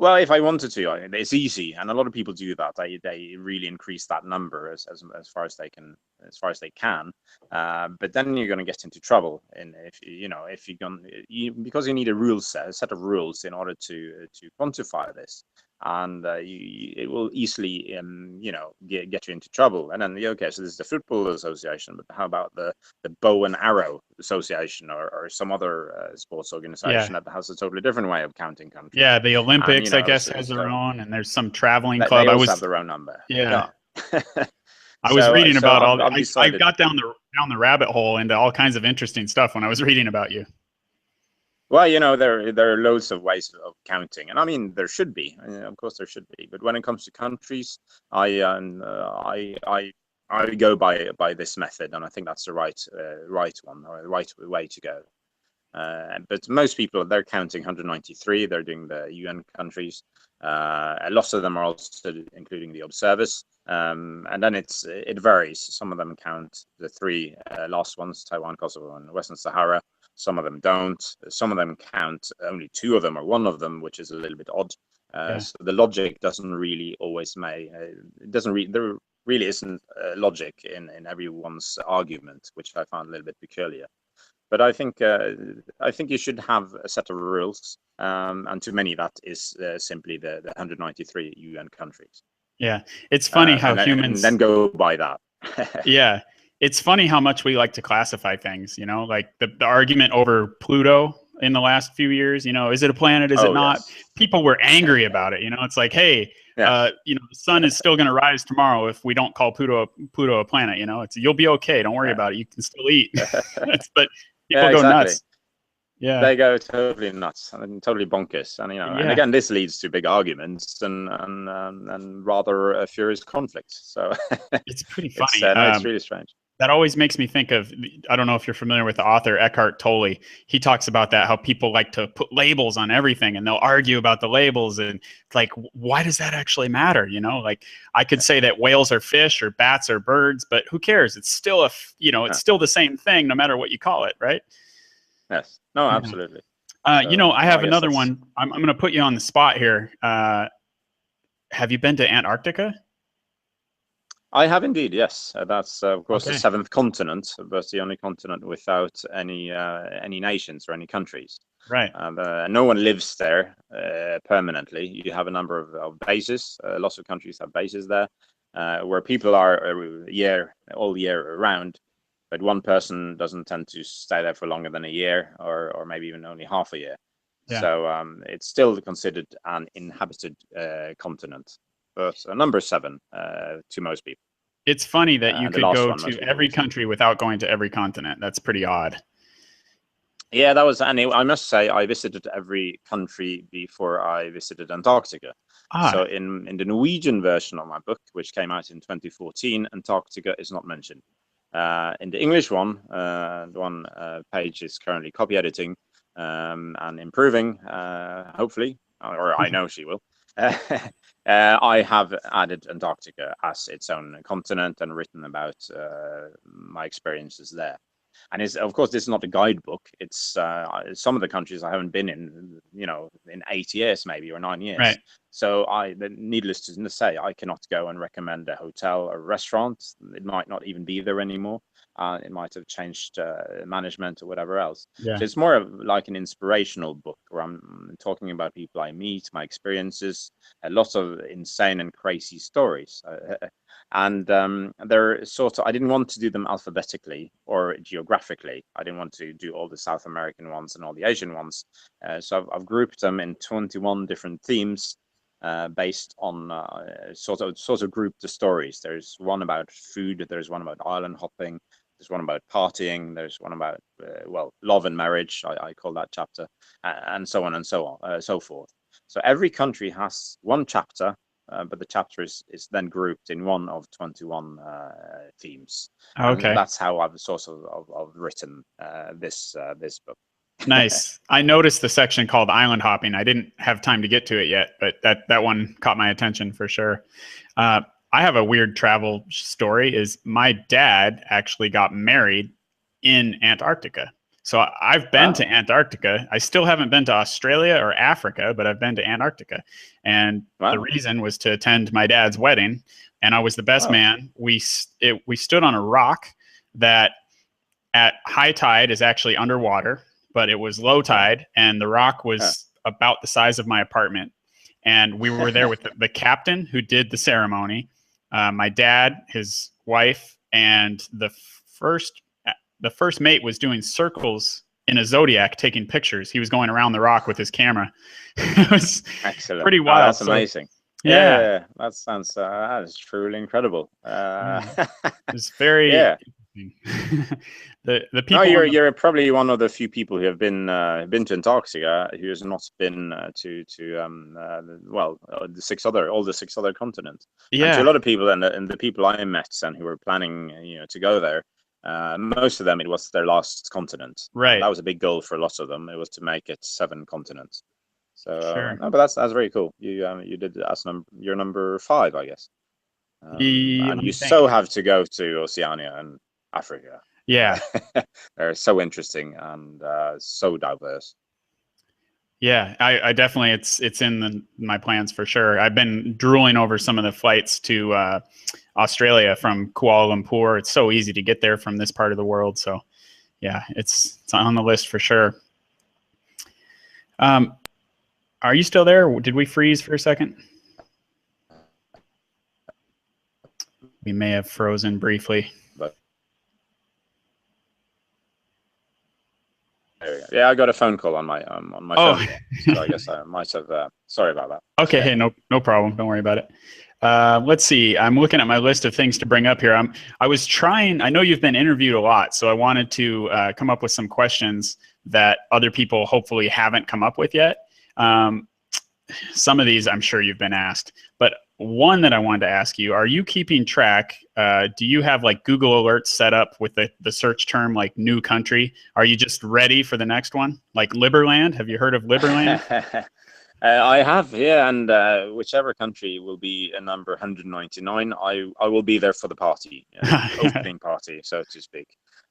Well, if I wanted to, it's easy, and a lot of people do that. They really increase that number as far as they can, as far as they can. But then you're going to get into trouble, and if you know if you're going because you need a set of rules in order to quantify this, and it will easily get you into trouble. And then okay, so this is the Football Association, but how about the Bow and Arrow Association or some other sports Yeah. organization that has a totally different way of counting countries? Yeah, the And Olympics, I guess, has their so own, and there's some traveling they club. I also have was, their own number. yeah, Yeah. I was reading So about I've I decided. got down the rabbit hole into all kinds of interesting stuff when I was reading about you. Well, there are loads of ways of counting, and I mean there should be. Of course, there should be. But when it comes to countries, I go by this method, and I think that's the right one or the right way to go. But most people, they're counting 193. They're doing the UN countries. Lots of them are also including the observers. And then it varies. Some of them count the three last ones: Taiwan, Kosovo, and Western Sahara. Some of them don't. Some of them count only two of them or one of them, which is a little bit odd. Yeah. So the logic doesn't really always there really isn't logic in everyone's argument, which I found a little bit peculiar. But I think you should have a set of rules, and to many that is simply the 193 UN countries, Yeah. It's funny how and then humans, go by that. yeah, it's funny how much we like to classify things, you know, like the argument over Pluto in the last few years, you know, is it a planet? Is it Oh not? yes, People were angry about it. You know, it's like, hey, yes, you know, the sun is still going to rise tomorrow if we don't call Pluto a planet. You know, you'll be okay. Don't worry yeah, about it. You can still eat. But people yeah, go exactly. nuts. Yeah. They go totally nuts and totally bonkers, and and Yeah. again, this leads to big arguments and rather furious conflicts. So It's pretty it's funny. no, it's really strange. That always makes me think of, I don't know if you're familiar with the author Eckhart Tolle. He talks about that, how people like to put labels on everything and they'll argue about the labels, and it's like, why does that actually matter? You know, like I could say that whales are fish or bats are birds, but who cares? It's still it's still the same thing no matter what you call it, right? Yes, no, Yeah. absolutely. I No, have I guess another that's. one. I'm going to put you on the spot here. Have you been to Antarctica? I have indeed, yes. That's of course the Okay. seventh continent, but the only continent without any nations or any countries. Right. No one lives there permanently. You have a number of bases. Lots of countries have bases there, where people are all year around. But one person doesn't tend to stay there for longer than a year, or maybe even only half a year. Yeah. So it's still considered an inhabited continent, but number seven to most people. It's funny that you And the could last go one to most people every would say. country without going to every continent. That's pretty odd. Yeah, that was, and I must say, I visited every country before I visited Antarctica. So Ah, in the Norwegian version of my book, which came out in 2014, Antarctica is not mentioned. In the English one, the one page is currently copy editing and improving, hopefully, or I know she will. I have added Antarctica as its own continent and written about my experiences there. And it's, of course, this is not a guidebook. It's some of the countries I haven't been in, in 8 years maybe or 9 years. right. So needless to say, I cannot go and recommend a hotel or restaurant. It might not even be there anymore. It might have changed management or whatever else. Yeah. So it's more of like an inspirational book where I'm talking about people I meet, my experiences, a lot of insane and crazy stories. And they're sort of, I didn't want to do them alphabetically or geographically. I didn't want to do all the South American ones and all the Asian ones. So I've grouped them in 21 different themes based on sort of grouped the stories. There's one about food, there's one about island hopping, there's one about partying, there's one about love and marriage, I call that chapter, and so on and so on, so forth. So every country has one chapter, but the chapter is then grouped in one of 21 themes, and Okay. that's how I've sort of written this book. Nice. I noticed the section called island hopping. I didn't have time to get to it yet, but that one caught my attention for sure. I have a weird travel story. Is my dad actually got married in Antarctica. So I've been to Wow. Antarctica. I still haven't been to Australia or Africa, but I've been to Antarctica. And the Wow. reason was to attend my dad's wedding, and I was the best Wow. man. We stood on a rock that at high tide is actually underwater, but it was low Yeah. tide, and the rock Yeah. was about the size of my apartment. And we were there with the captain who did the ceremony, my dad, his wife, and first the first mate was doing circles in a zodiac, taking pictures. He was going around the rock with his camera. It was Excellent. pretty Oh, wild. that's So amazing. Yeah, yeah, yeah, yeah. That sounds that is truly incredible. yeah, it's very Yeah. interesting. The No, people in the you're probably one of the few people who have been to Antarctica who has not been the six other all the six other continents. And to a yeah, lot of people and the people I met and who were planning to go there, most of them it was their last continent. right, That was a big goal for lots of them. It was to make it 7 continents. So sure. no, but that's very cool. You did as you're number 5, I guess. And Let you me think. so have to go to Oceania and Africa. Uh, Yeah, they're so interesting and so diverse. yeah, I definitely it's in my plans for sure. I've been drooling over some of the flights to Australia from Kuala Lumpur. It's so easy to get there from this part of the world. So yeah, it's on the list for sure. Um, are you still there? Did we freeze for a second? We may have frozen briefly. But there we go. Yeah, I got a phone call on my Oh, phone again, so I guess I might have. Sorry about okay. Hey, that. no problem. Don't worry about it. Let's see. I'm looking at my list of things to bring up here. I was trying. I know you've been interviewed a lot, so I wanted to come up with some questions that other people hopefully haven't come up with yet. Um, some of these I'm sure you've been asked, but one that I wanted to ask you: are you keeping track? Do you have like Google Alerts set up with the search term like new country? Are you just ready for the next one? Like Liberland? Have you heard of Liberland? I have, yeah, and whichever country will be a number 199, I will be there for the party, opening party, so to speak.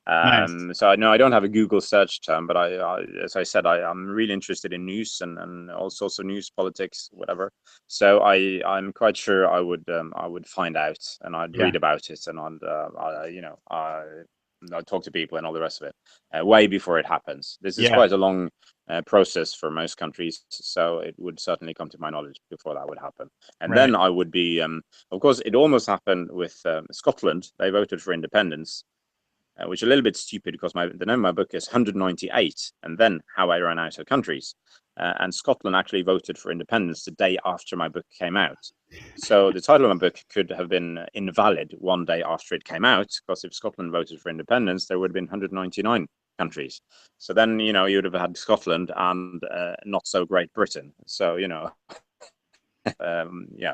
Nice. So I know I don't have a Google search term, but as I said, I'm really interested in news and all sorts of news, politics, whatever. So I'm quite sure I would find out and I'd Yeah. read about it and I'd talk to people and all the rest of it way before it happens. This is Yeah. quite a long process for most countries. So it would certainly come to my knowledge before that would happen. And Right. then I would be, of course, it almost happened with Scotland. They voted for independence, which is a little bit stupid because the name of my book is 198, and then How I Ran Out of Countries. And Scotland actually voted for independence the day after my book came out. So the title of my book could have been invalid one day after it came out, because if Scotland voted for independence, there would have been 199 countries. So then, you would have had Scotland and not so Great Britain. So, yeah,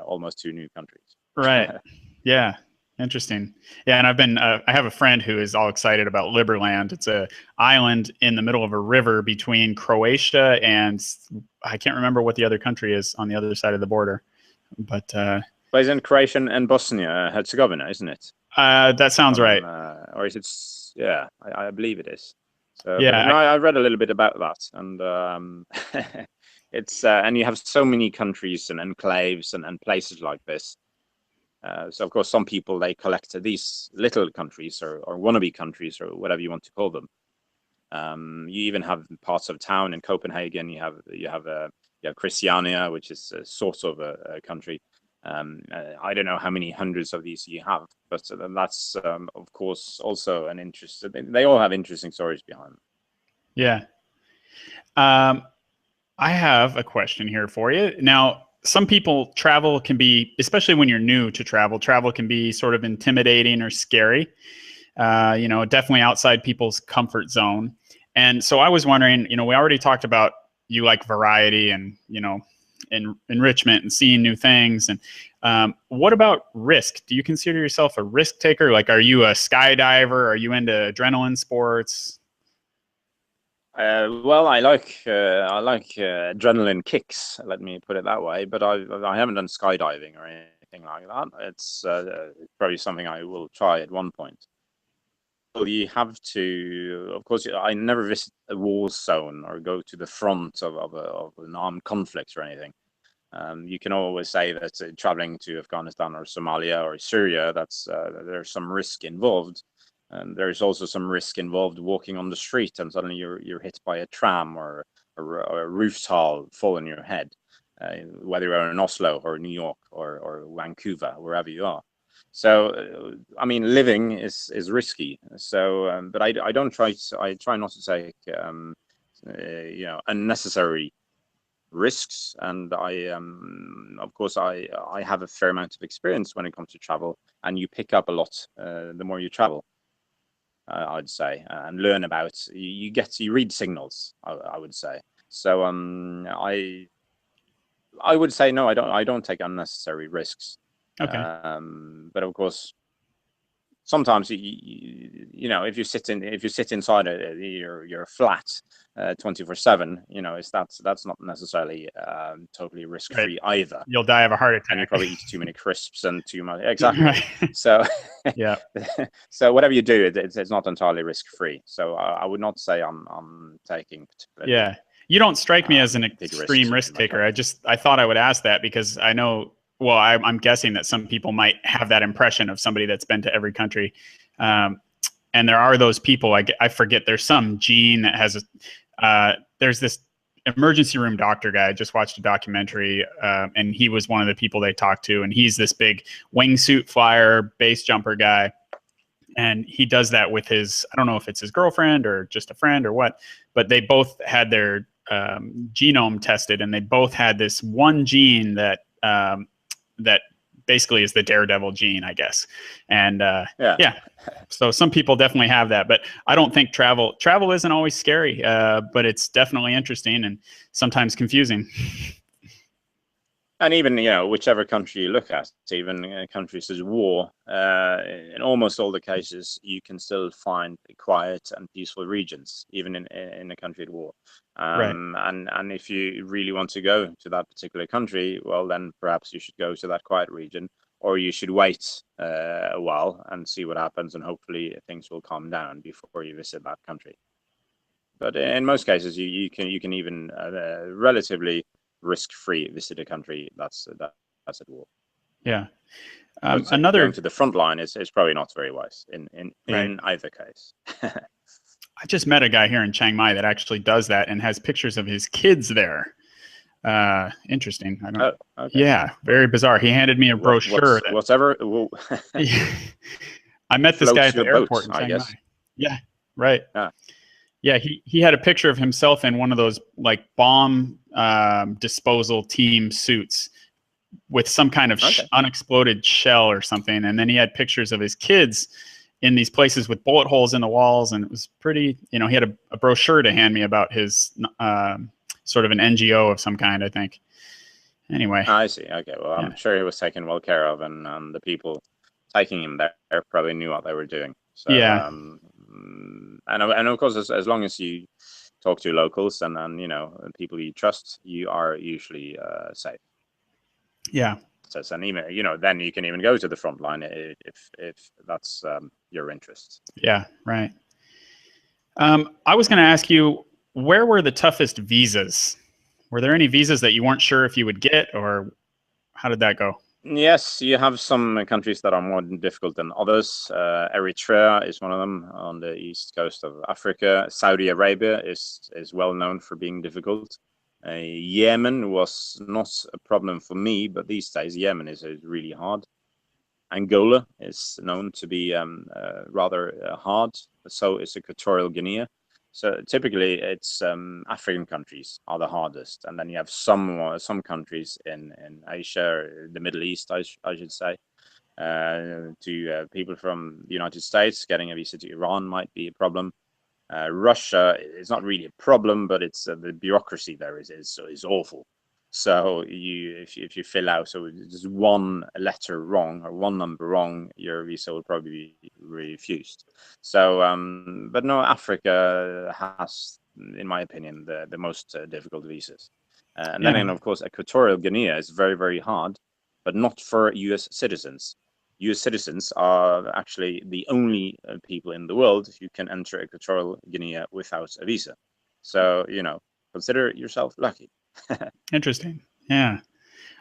almost 2 new countries. Right. Yeah. Interesting. Yeah, and I have a friend who is all excited about Liberland. It's a island in the middle of a river between Croatia and I can't remember what the other country is on the other side of the border. But But isn't Croatian and Bosnia Herzegovina, isn't it? that sounds right. Or is it? Yeah, I believe it is. So, but Yeah, no, I read a little bit about that, and it's and you have so many countries and enclaves and places like this. So of course, some people they collect these little countries or wannabe countries or whatever you want to call them. You even have parts of town in Copenhagen. You have Christiania, which is a sort of a country. I don't know how many hundreds of these you have, but that's of course also an interest. They all have interesting stories behind them. yeah. Um, I have a question here for you. Now, some people travel can be, especially when you're new to travel can be sort of intimidating or scary. Definitely outside people's comfort zone. And so I was wondering, we already talked about you like variety and, enrichment and seeing new things. And what about risk? Do you consider yourself a risk taker? Like, are you a skydiver? Are you into adrenaline sports? Well, I like adrenaline kicks. Let me put it that way. But I haven't done skydiving or anything like that. It's probably something I will try at one point. you have to, of course, I never visit a war zone or go to the front of an armed conflict or anything. You can always say that traveling to Afghanistan or Somalia or Syria, there's some risk involved. There's also some risk involved walking on the street and suddenly you're hit by a tram or a roof tile fall on your head, whether you're in Oslo or New York or Vancouver, wherever you are. So, I mean, living is risky. So, but I don't try. I try not to take unnecessary risks, and of course I have a fair amount of experience when it comes to travel, and you pick up a lot the more you travel, I'd say, and learn about, you read signals, I would say. So I would say no, I don't take unnecessary risks. Okay. But of course sometimes if you sit inside your flat 24/7, that's not necessarily totally risk Right. free either. You'll die of a heart attack. And you probably eat too many crisps and too much. Exactly. Right. So Yeah. so whatever you do, it's not entirely risk free. So I would not say I'm taking particularly Yeah. You don't strike me as an big extreme risks risk taker. I thought I would ask that because I know, well, I'm guessing that some people might have that impression of somebody that's been to every country. And there are those people, I forget, there's some gene that has there's this emergency room doctor guy. I just watched a documentary, and he was one of the people they talked to, and he's this big wingsuit flyer, base jumper guy. And he does that with I don't know if it's his girlfriend or just a friend or what, but they both had their genome tested, and they both had this one gene that that basically is the daredevil gene, I guess. And yeah, so some people definitely have that, but I don't think travel isn't always scary, but it's definitely interesting and sometimes confusing. And even whichever country you look at, even countries as war, in almost all the cases you can still find quiet and peaceful regions, even in a country at war. Right. And if you really want to go to that particular country, well, then perhaps you should go to that quiet region, or you should wait a while and see what happens, and hopefully things will calm down before you visit that country. But in most cases, you can even relatively risk-free visit a country that's at war. Yeah. Going to the front line is probably not very wise in Right. either case. I just met a guy here in Chiang Mai that actually does that and has pictures of his kids there. Interesting. I don't. Oh, okay. Yeah, very bizarre. He handed me a brochure. Whatever. I met this guy at the airport in I Chiang guess. Mai. Yeah. Right. Yeah. Yeah, he had a picture of himself in one of those like bomb disposal team suits with some kind of unexploded shell or something, and then he had pictures of his kids in these places with bullet holes in the walls, and it was pretty. He had a brochure to hand me about his sort of an NGO of some kind, I think. Anyway, I see. Okay, well, I'm sure he was taken well care of, and the people taking him there probably knew what they were doing. So, yeah. And of course, as long as you talk to locals and people you trust, you are usually safe. Yeah. So, and even then you can even go to the front line if that's your interest. Yeah. Right. I was going to ask you, where were the toughest visas? Were there any visas that you weren't sure if you would get, or how did that go? Yes, you have some countries that are more difficult than others. Eritrea is one of them on the east coast of Africa. Saudi Arabia is well known for being difficult. Yemen was not a problem for me, but these days Yemen is really hard. Angola is known to be rather hard. So is Equatorial Guinea. So typically, it's African countries are the hardest, and then you have some countries in Asia, the Middle East, I should say. To people from the United States, getting a visa to Iran might be a problem. Russia is not really a problem, but it's the bureaucracy there is awful. So if you fill out just one letter wrong or one number wrong, your visa will probably be refused. So, but no, Africa has, in my opinion, the most difficult visas. And then, of course, Equatorial Guinea is very, very hard, but not for U.S. citizens. US citizens are actually the only people in the world who can enter Equatorial Guinea without a visa. So, consider yourself lucky. Interesting. Yeah.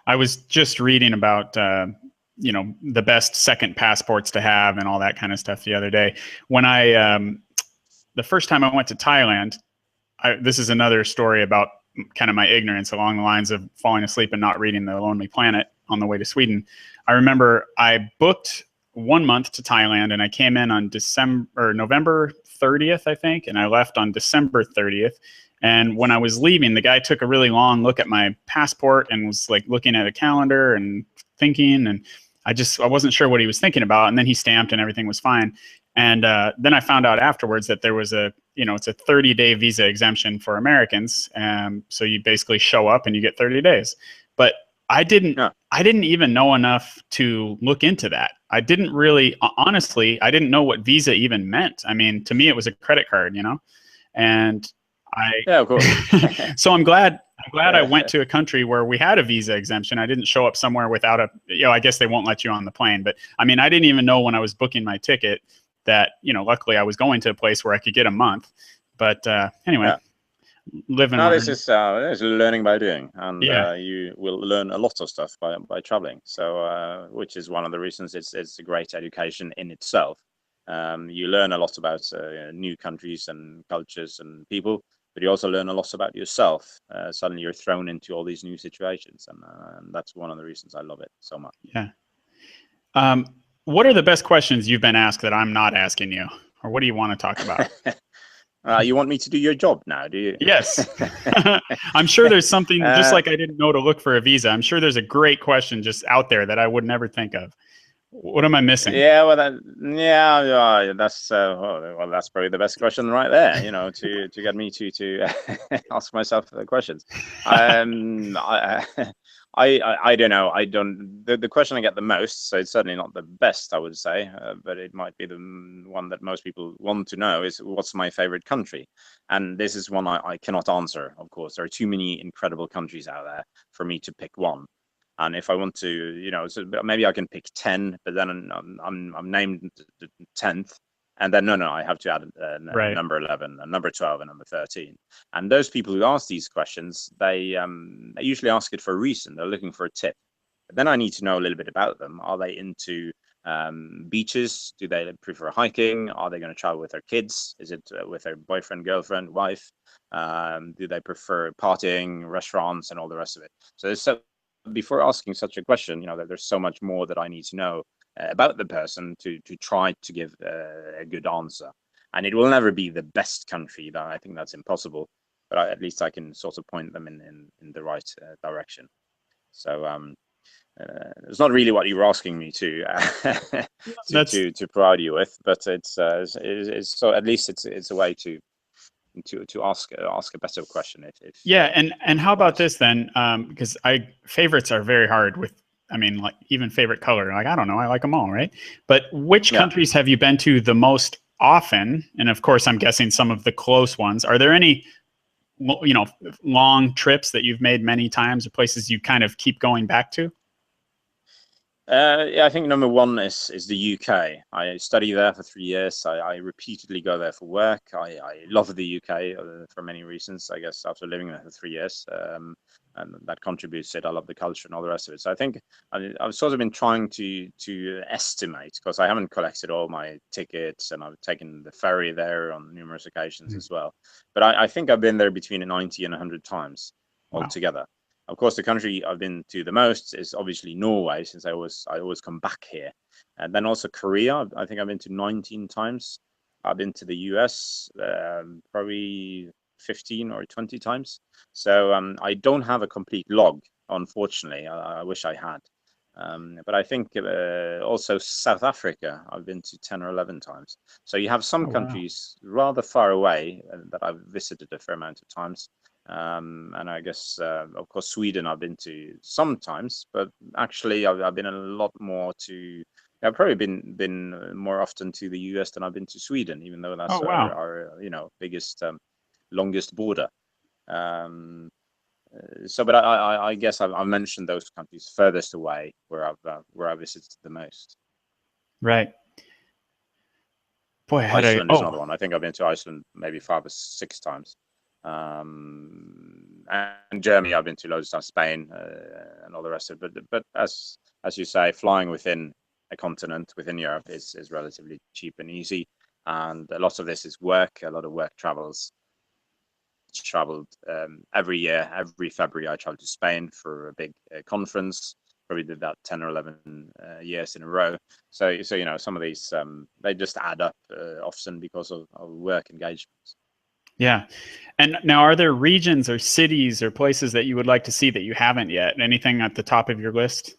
I was just reading about, the best second passports to have and all that kind of stuff the other day. When the first time I went to Thailand, this is another story about kind of my ignorance along the lines of falling asleep and not reading The Lonely Planet on the way to Sweden. I remember I booked 1 month to Thailand, and I came in on November 30th, I think, and I left on December 30th. And when I was leaving, the guy took a really long look at my passport and was like looking at a calendar and thinking, and I wasn't sure what he was thinking about. And then he stamped and everything was fine. And then I found out afterwards that there was it's a 30-day visa exemption for Americans. So you basically show up and you get 30 days. But I didn't even know enough to look into that. I didn't really, honestly, I didn't know what visa even meant. I mean, to me, it was a credit card, and Yeah, of course. so I'm glad I went to a country where we had a visa exemption. I didn't show up somewhere without I guess they won't let you on the plane, but I mean, I didn't even know when I was booking my ticket that, luckily I was going to a place where I could get a month. But anyway, living. No, this is learning by doing, and Yeah. you will learn a lot of stuff by traveling. So, which is one of the reasons it's a great education in itself. You learn a lot about new countries and cultures and people, but you also learn a lot about yourself. Suddenly, you're thrown into all these new situations, and that's one of the reasons I love it so much. Yeah. What are the best questions you've been asked that I'm not asking you, or what do you want to talk about? You want me to do your job now, do you? Yes. I'm sure there's something, just like I didn't know to look for a visa. I'm sure there's a great question just out there that I would never think of. What am I missing? Yeah, well, that's probably the best question right there. To get me to ask myself the questions. I don't know. I don't. The question I get the most, so it's certainly not the best, I would say, but it might be the one that most people want to know is what's my favorite country, and this is one I cannot answer. Of course, there are too many incredible countries out there for me to pick one. And if I want to, so maybe I can pick 10, but then I'm named the 10th, and then no, I have to add Right. number 11, and number 12, and number 13. And those people who ask these questions, they usually ask it for a reason. They're looking for a tip. But then I need to know a little bit about them. Are they into beaches? Do they prefer hiking? Are they going to travel with their kids? Is it with their boyfriend, girlfriend, wife? Do they prefer partying, restaurants, and all the rest of it? So before asking such a question, there's so much more that I need to know about the person to try to give a good answer. And it will never be the best country. That I think that's impossible. But at least I can sort of point them in the right direction. So it's not really what you were asking me to provide you with, but it's so at least it's a way to ask a better question. If Yeah, and how about this then? Because favorites are very hard with. I mean, like even favorite color. Like I don't know, I like them all, right? But which countries have you been to the most often? And of course, I'm guessing some of the close ones. Are there any, long trips that you've made many times, or places you kind of keep going back to? I think number one is the UK. I study there for 3 years. I repeatedly go there for work. I love the UK for many reasons. I guess after living there for 3 years, and that contributes to it. I love the culture and all the rest of it. So I think I've sort of been trying to estimate, because I haven't collected all my tickets, and I've taken the ferry there on numerous occasions as well. But I think I've been there between 90 and 100 times altogether. Of course, the country I've been to the most is obviously Norway, since I always come back here. And then also Korea. I think I've been to 19 times. I've been to the US probably 15 or 20 times. So I don't have a complete log, unfortunately. I wish I had. But I think also South Africa, I've been to 10 or 11 times. So you have some countries rather far away that I've visited a fair amount of times. And I guess, of course, Sweden I've been to sometimes, but actually I've been a lot more to. I've probably been more often to the US than I've been to Sweden, even though that's our biggest, longest border. But I guess I've mentioned those countries furthest away where I've visited the most. Right. Boy, I had a Iceland is oh another one. I think I've been to Iceland maybe 5 or 6 times. And Germany, I've been to loads of times, Spain, and all the rest of it. But as you say, flying within a continent, within Europe, is relatively cheap and easy. And a lot of this is work. A lot of work travels. Traveled every year. Every February, I travel to Spain for a big conference. Probably did that 10 or 11 years in a row. So you know, some of these they just add up often because of work engagements. yeah. And now, are there regions or cities or places that you would like to see that you haven't yet? Anything at the top of your list?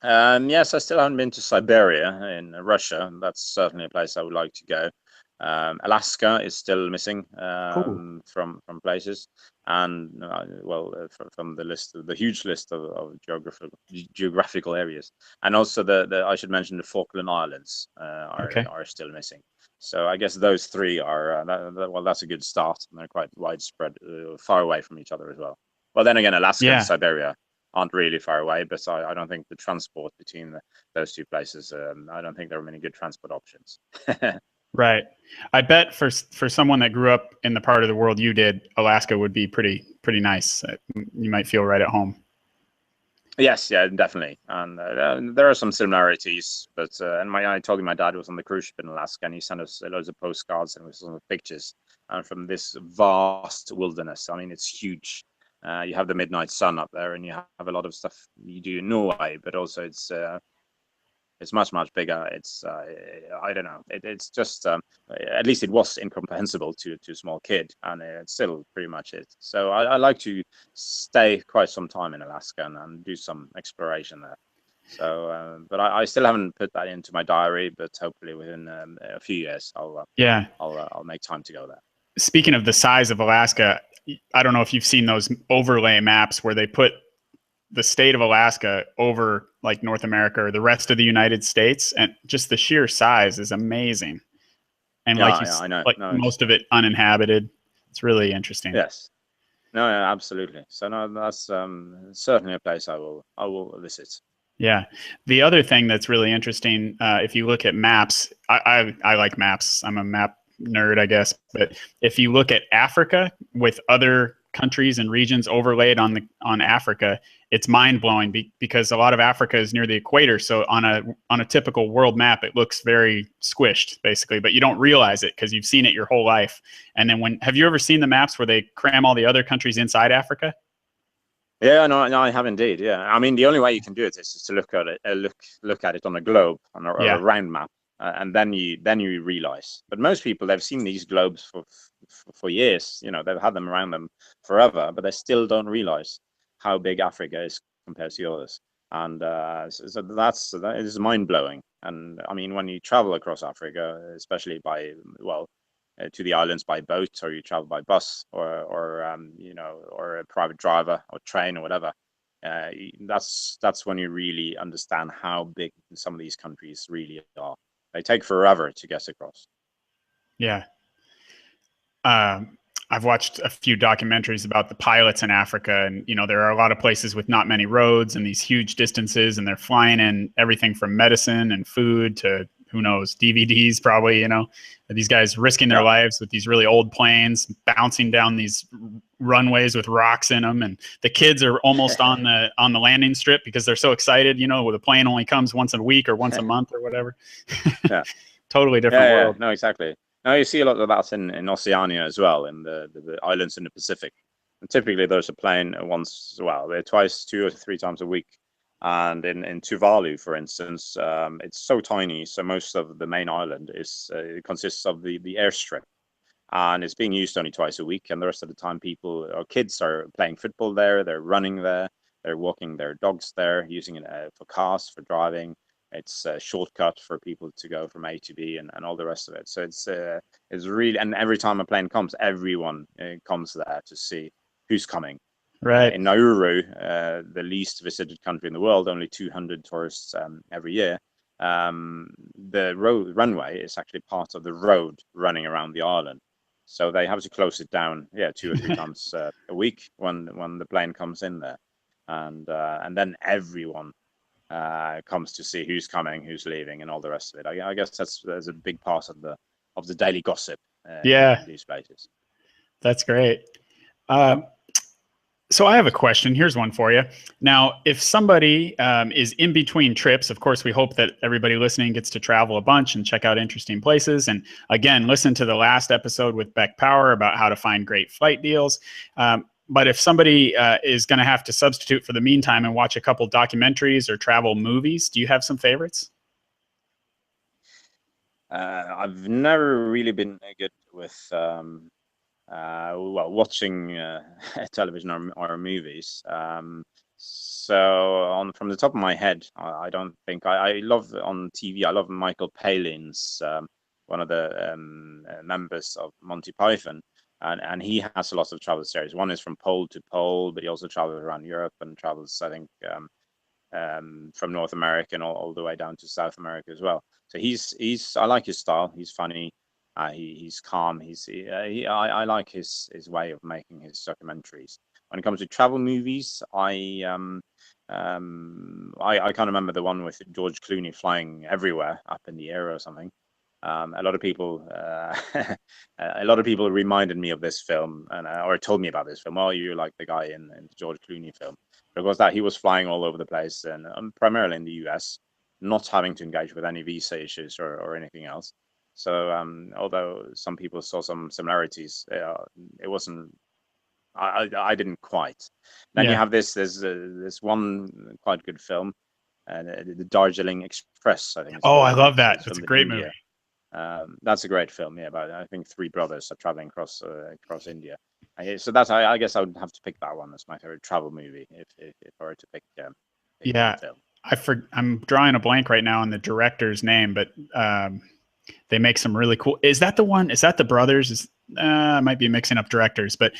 Yes, I still haven't been to Siberia in Russia. That's certainly a place I would like to go. Alaska is still missing Oh, from places, and well, from the list, the huge list of geographical areas, and also the I should mention the Falkland Islands okay. are still missing. So I guess those three are well, that's a good start, and they're quite widespread, far away from each other as well. Well, then again, Alaska and Yeah. Siberia aren't really far away, but I don't think the transport between those two places, I don't think there are many good transport options. Right. I bet for someone that grew up in the part of the world you did, Alaska would be pretty nice. You might feel right at home. Yes, yeah, definitely. And there are some similarities, but and I told you my dad was on the cruise ship in Alaska, and he sent us loads of postcards and some pictures, and from this vast wilderness. I mean, it's huge. You have the midnight sun up there, and you have a lot of stuff you do in Norway, but also it's much bigger. It's I don't know. It's just at least it was incomprehensible to a small kid, and it's still pretty much it. So I like to stay quite some time in Alaska and do some exploration there. So, but I still haven't put that into my diary. But hopefully within a few years, Yeah. I'll make time to go there. Speaking of the size of Alaska, I don't know if you've seen those overlay maps where they put the state of Alaska over like North America or the rest of the United States, and just the sheer size is amazing. And like Yeah, I know. like No, it's most of it uninhabited. It's really interesting. yes. No, yeah, absolutely. So no, that's certainly a place I will visit. Yeah. The other thing that's really interesting, if you look at maps, I like maps. I'm a map nerd, I guess. But if you look at Africa with other countries and regions overlaid on Africa, it's mind blowing because a lot of Africa is near the equator. So on a typical world map, it looks very squished, basically. But you don't realize it because you've seen it your whole life. And then have you ever seen the maps where they cram all the other countries inside Africa? Yeah, no, I have indeed. Yeah, I mean, the only way you can do it is just to look at it, look at it on a globe, on a Yeah. round map, and then you realize. But most people, they've seen these globes for years. You know, they've had them around them forever, but they still don't realize how big Africa is compared to the others. And so that is mind blowing. And I mean, when you travel across Africa, especially by well, to the islands by boat, or you travel by bus, or you know, or a private driver or train or whatever. Uh, that's when you really understand how big some of these countries really are. They take forever to get across. Yeah. um, I've watched a few documentaries about the pilots in Africa, and there are a lot of places with not many roads and these huge distances, and they're flying in everything from medicine and food to who knows DVDs, probably. These guys risking their Yeah, lives with these really old planes, bouncing down these runways with rocks in them, and the kids are almost on the landing strip because they're so excited. Where the plane only comes once a week or once a month or whatever. yeah, Totally different yeah. world. No, exactly. No, you see a lot of that in Oceania as well, in the islands in the Pacific. And typically, there's a plane once, well, they're twice, 2 or 3 times a week. And in Tuvalu, for instance, it's so tiny, so most of the main island is consists of the airstrip, and it's being used only twice a week. And the rest of the time, people or kids are playing football there, they're running there, they're walking their dogs there, using it for cars, for driving. It's a shortcut for people to go from A to B, and all the rest of it. So it's really, and every time a plane comes, everyone comes there to see who's coming. Right. In Nauru, the least visited country in the world, only 200 tourists every year. The runway is actually part of the road running around the island, so they have to close it down, yeah, 2 or 3 times a week when the plane comes in there, and then everyone comes to see who's coming, who's leaving, and all the rest of it. I guess that's a big part of the daily gossip Yeah, in these places. that's great. Um, So I have a question. Here's one for you. Now, if somebody is in between trips, of course, we hope that everybody listening gets to travel a bunch and check out interesting places. And again, listen to the last episode with Beck Power about how to find great flight deals. But if somebody is going to have to substitute for the meantime and watch a couple documentaries or travel movies, do you have some favorites? I've never really been good with watching television or movies. So from the top of my head, I don't think I love on TV. I love Michael Palin's one of the members of Monty Python, and he has a lot of travel series. One is from pole to pole, but he also travels around Europe and travels, I think, from North America and all the way down to South America as well. So he's I like his style. He's funny. He's calm. I like his way of making his documentaries. When it comes to travel movies, I can't remember the one with George Clooney flying everywhere up in the air or something. A lot of people, a lot of people reminded me of this film and or told me about this film. Oh, you like the guy in the George Clooney film. But it was that he was flying all over the place and primarily in the US, not having to engage with any visa issues or anything else. So although some people saw some similarities, it wasn't. I didn't quite. Then you Yeah. have this one quite good film, the Darjeeling Express, I think it's Oh, I called. love that. It's That's a filmed in great movie. India. That's a great film. Yeah, but I think three brothers are traveling across India. So that's I guess I would have to pick that one as my favorite travel movie if I were to pick one Yeah. film. I'm drawing a blank right now on the director's name, but they make some really cool. Is that the one? Is that the brothers? I might be mixing up directors, but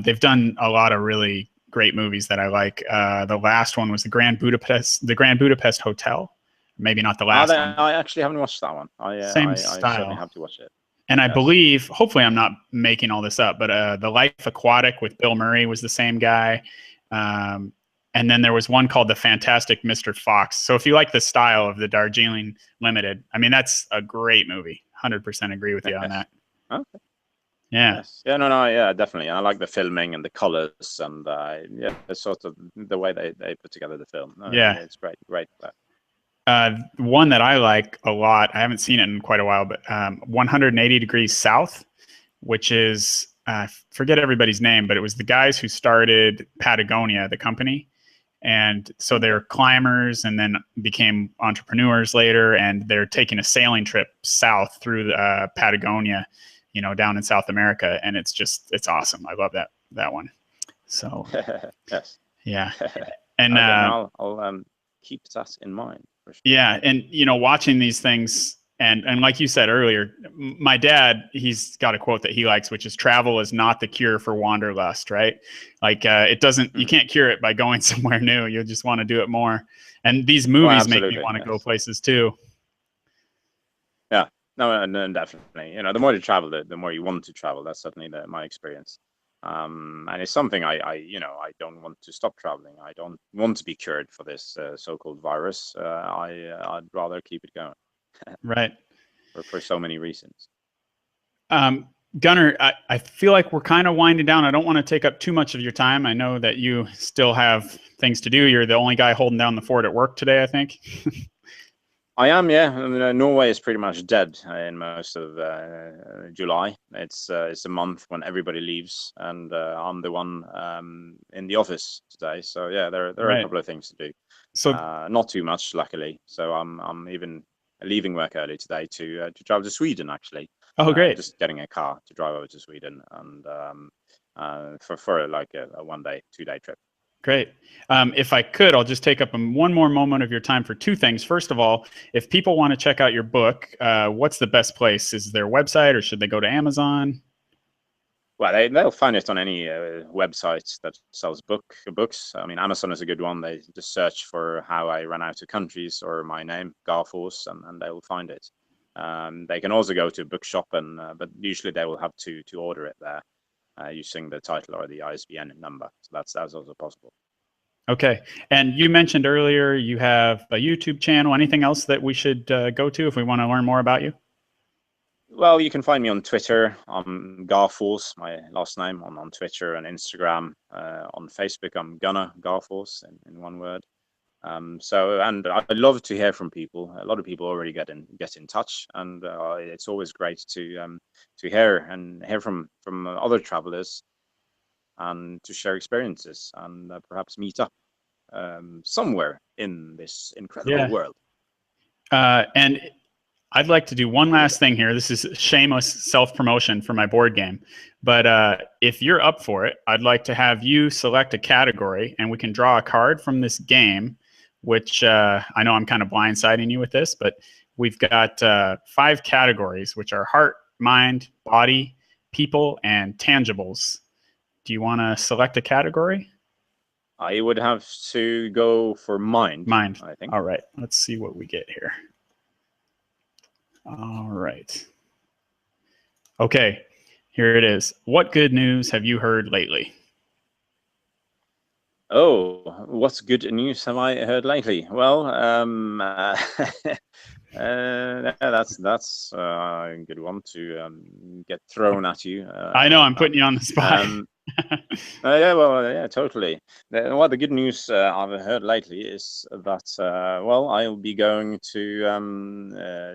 they've done a lot of really great movies that I like. The last one was the Grand Budapest Hotel. Maybe not the last one, but I actually haven't watched that one. same I certainly style. have to watch it. And I Yes. believe, hopefully, I'm not making all this up, but The Life Aquatic with Bill Murray was the same guy. Um, and then there was one called The Fantastic Mr. Fox. So if you like the style of the Darjeeling Limited, I mean, that's a great movie. 100% agree with you on Yes. that. Okay. Yeah. Yes. Yeah. No. No. Yeah. Definitely. I like the filming and the colors and yeah, the sort of the way they put together the film. No, Yeah. it's great. Great. One that I like a lot, I haven't seen it in quite a while, but 180 Degrees South, which is, forget everybody's name, but it was the guys who started Patagonia, the company. And so they're Okay. climbers and then became entrepreneurs later. And they're taking a sailing trip south through Patagonia, down in South America. And it's awesome. I love that one. So, Yes. yeah. And, Okay. Now I'll keep that in mind for sure. yeah, and watching these things, and like you said earlier, my dad, he's got a quote that he likes, which is travel is not the cure for wanderlust, right? Like it doesn't, you Mhm. can't cure it by going somewhere new. You'll just want to do it more. And these Well, movies make me absolutely. want to go Yes. places too. Yeah. No, no, definitely. The more you travel, the more you want to travel. That's certainly my experience. And it's something I don't want to stop traveling. I don't want to be cured for this so-called virus. I'd rather keep it going Right. for so many reasons. Um, Gunnar, I feel like we're kind of winding down. I don't want to take up too much of your time. I know that you still have things to do. You're the only guy holding down the fort at work today, I think. I am, yeah. I mean, Norway is pretty much dead in most of July. It's a month when everybody leaves, and I'm the one in the office today. So yeah, there are a Right. couple of things to do. So, Not too much, luckily. So I'm even leaving work early today to travel to Sweden. Actually, oh, great. just getting a car to drive over to Sweden and for like a 1 day, 2 day trip. Great. If I could, I'll just take up one more moment of your time for two things. First of all, if people want to check out your book, what's the best place? Is there a website or should they go to Amazon? Well, they'll find it on any website that sells books. I mean, Amazon is a good one. They just search for how I ran out of countries or my name, Garfors, and they will find it. They can also go to a bookshop, but usually they will have to order it there using the title or the ISBN number. So that's also possible. Okay. And you mentioned earlier you have a YouTube channel. Anything else that we should go to if we want to learn more about you? Well, you can find me on Twitter. I'm Garfors, my last name, on Twitter and Instagram. On Facebook, I'm Gunnar Garfors in one word. And I love to hear from people. A lot of people already get in touch, and it's always great to hear from other travelers and to share experiences and perhaps meet up somewhere in this incredible Yeah. world. And I'd like to do one We'll do last that. thing here. This is shameless self-promotion for my board game. But if you're up for it, I'd like to have you select a category and we can draw a card from this game, which I know I'm kind of blindsiding you with this, but we've got 5 categories, which are heart, mind, body, people, and tangibles. Do you want to select a category? I would have to go for mind, Mind. I think. All right. Let's see what we get here. All right. Okay, here it is. What good news have you heard lately? Oh, what good news have I heard lately? Well, that's a good one to get thrown at you I know like I'm that. putting you on the spot. Um, yeah, well, yeah, totally. Well, the good news I've heard lately is that well, I'll be going to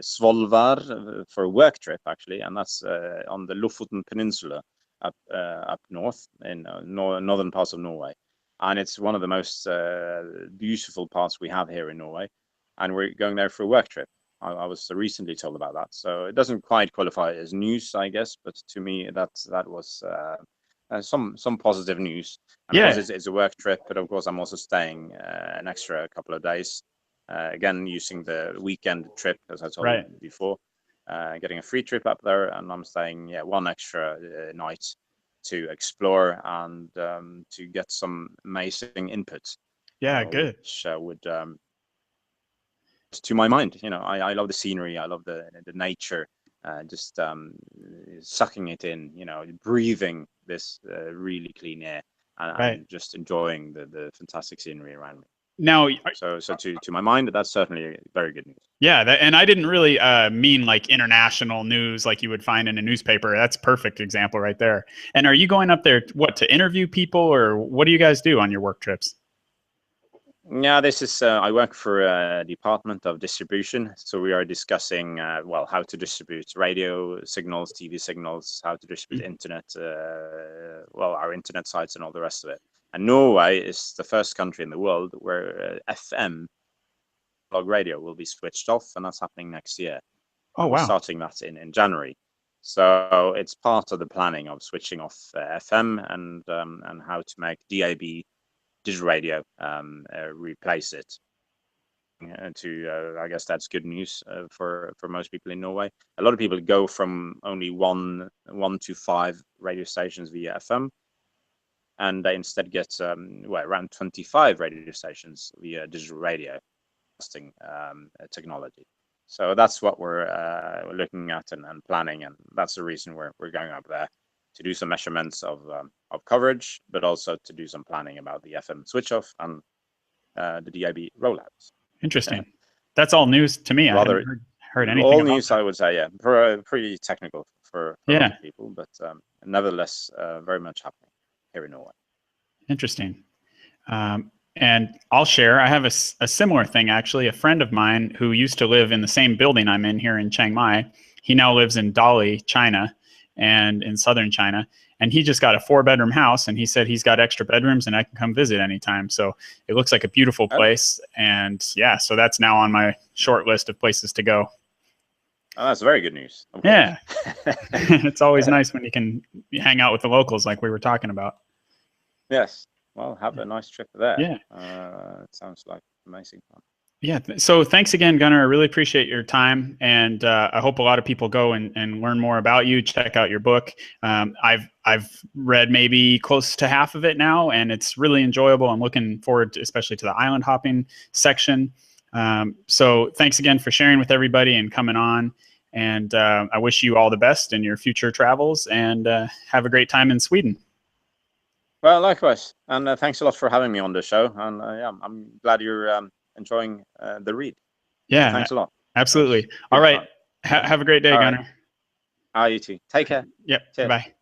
Svolvær for a work trip actually, and that's on the Lofoten Peninsula up north in northern parts of Norway, and it's one of the most beautiful parts we have here in Norway, and we're going there for a work trip. I was recently told about that, so it doesn't quite qualify as news, I guess, but to me that was some positive news. And of course, Yeah, it's a work trip, but of course, I'm also staying an extra couple of days. Again, using the weekend trip, as I told you right. before, getting a free trip up there, and I'm staying one extra night to explore and to get some amazing input, Yeah, good. which would to my mind. I love the scenery, I love the nature, just sucking it in, breathing this really clean air, Right. and just enjoying the fantastic scenery around me. Now, So to my mind, that's certainly very good news. yeah, and I didn't really mean like international news like you would find in a newspaper. That's a perfect example right there. And are you going up there, what, to interview people or what do you guys do on your work trips? Yeah, this is. I work for a department of distribution, so we are discussing well, how to distribute radio signals, TV signals, how to distribute internet, well, our internet sites and all the rest of it. And Norway is the first country in the world where FM log radio will be switched off, and that's happening next year. Oh, We're wow. starting that in January, so it's part of the planning of switching off FM and how to make DAB digital radio replace it. I guess that's good news for most people in Norway. A lot of people go from only one to 5 radio stations via FM, and they instead get around 25 radio stations via digital radio technology. So that's what we're looking at and planning, and that's the reason we're going up there to do some measurements of coverage, but also to do some planning about the FM switch off and the DAB rollouts. Interesting. That's all news to me. I hadn't Rather, heard anything all about news, that. I would say, yeah, pretty technical for a lot Yeah, of people, but nevertheless, very much happening here in Norway. interesting. And I'll share. I have a similar thing, actually. A friend of mine who used to live in the same building I'm in here in Chiang Mai, he now lives in Dali, China, and in southern China. And he just got a 4-bedroom house, and he said he's got extra bedrooms, and I can come visit anytime. So it looks like a beautiful place. And yeah, so that's now on my short list of places to go. Oh, that's very good news. Of course. Yeah, it's always nice when you can hang out with the locals, like we were talking about. Yes. Well, have a nice trip there. Yeah. It sounds like amazing fun. Yeah. So thanks again, Gunnar. I really appreciate your time. And I hope a lot of people go and learn more about you, check out your book. I've read maybe close to half of it now, and it's really enjoyable. I'm looking forward to, especially to the island hopping section. So thanks again for sharing with everybody and coming on. And I wish you all the best in your future travels, and have a great time in Sweden. Well, likewise, and thanks a lot for having me on the show. And yeah, I'm glad you're enjoying the read. So Yeah, thanks a lot. That was absolutely. All good right. fun. Yeah. Have a great day, All right. Gunnar. You too. Take care. Yep. Cheers. Goodbye.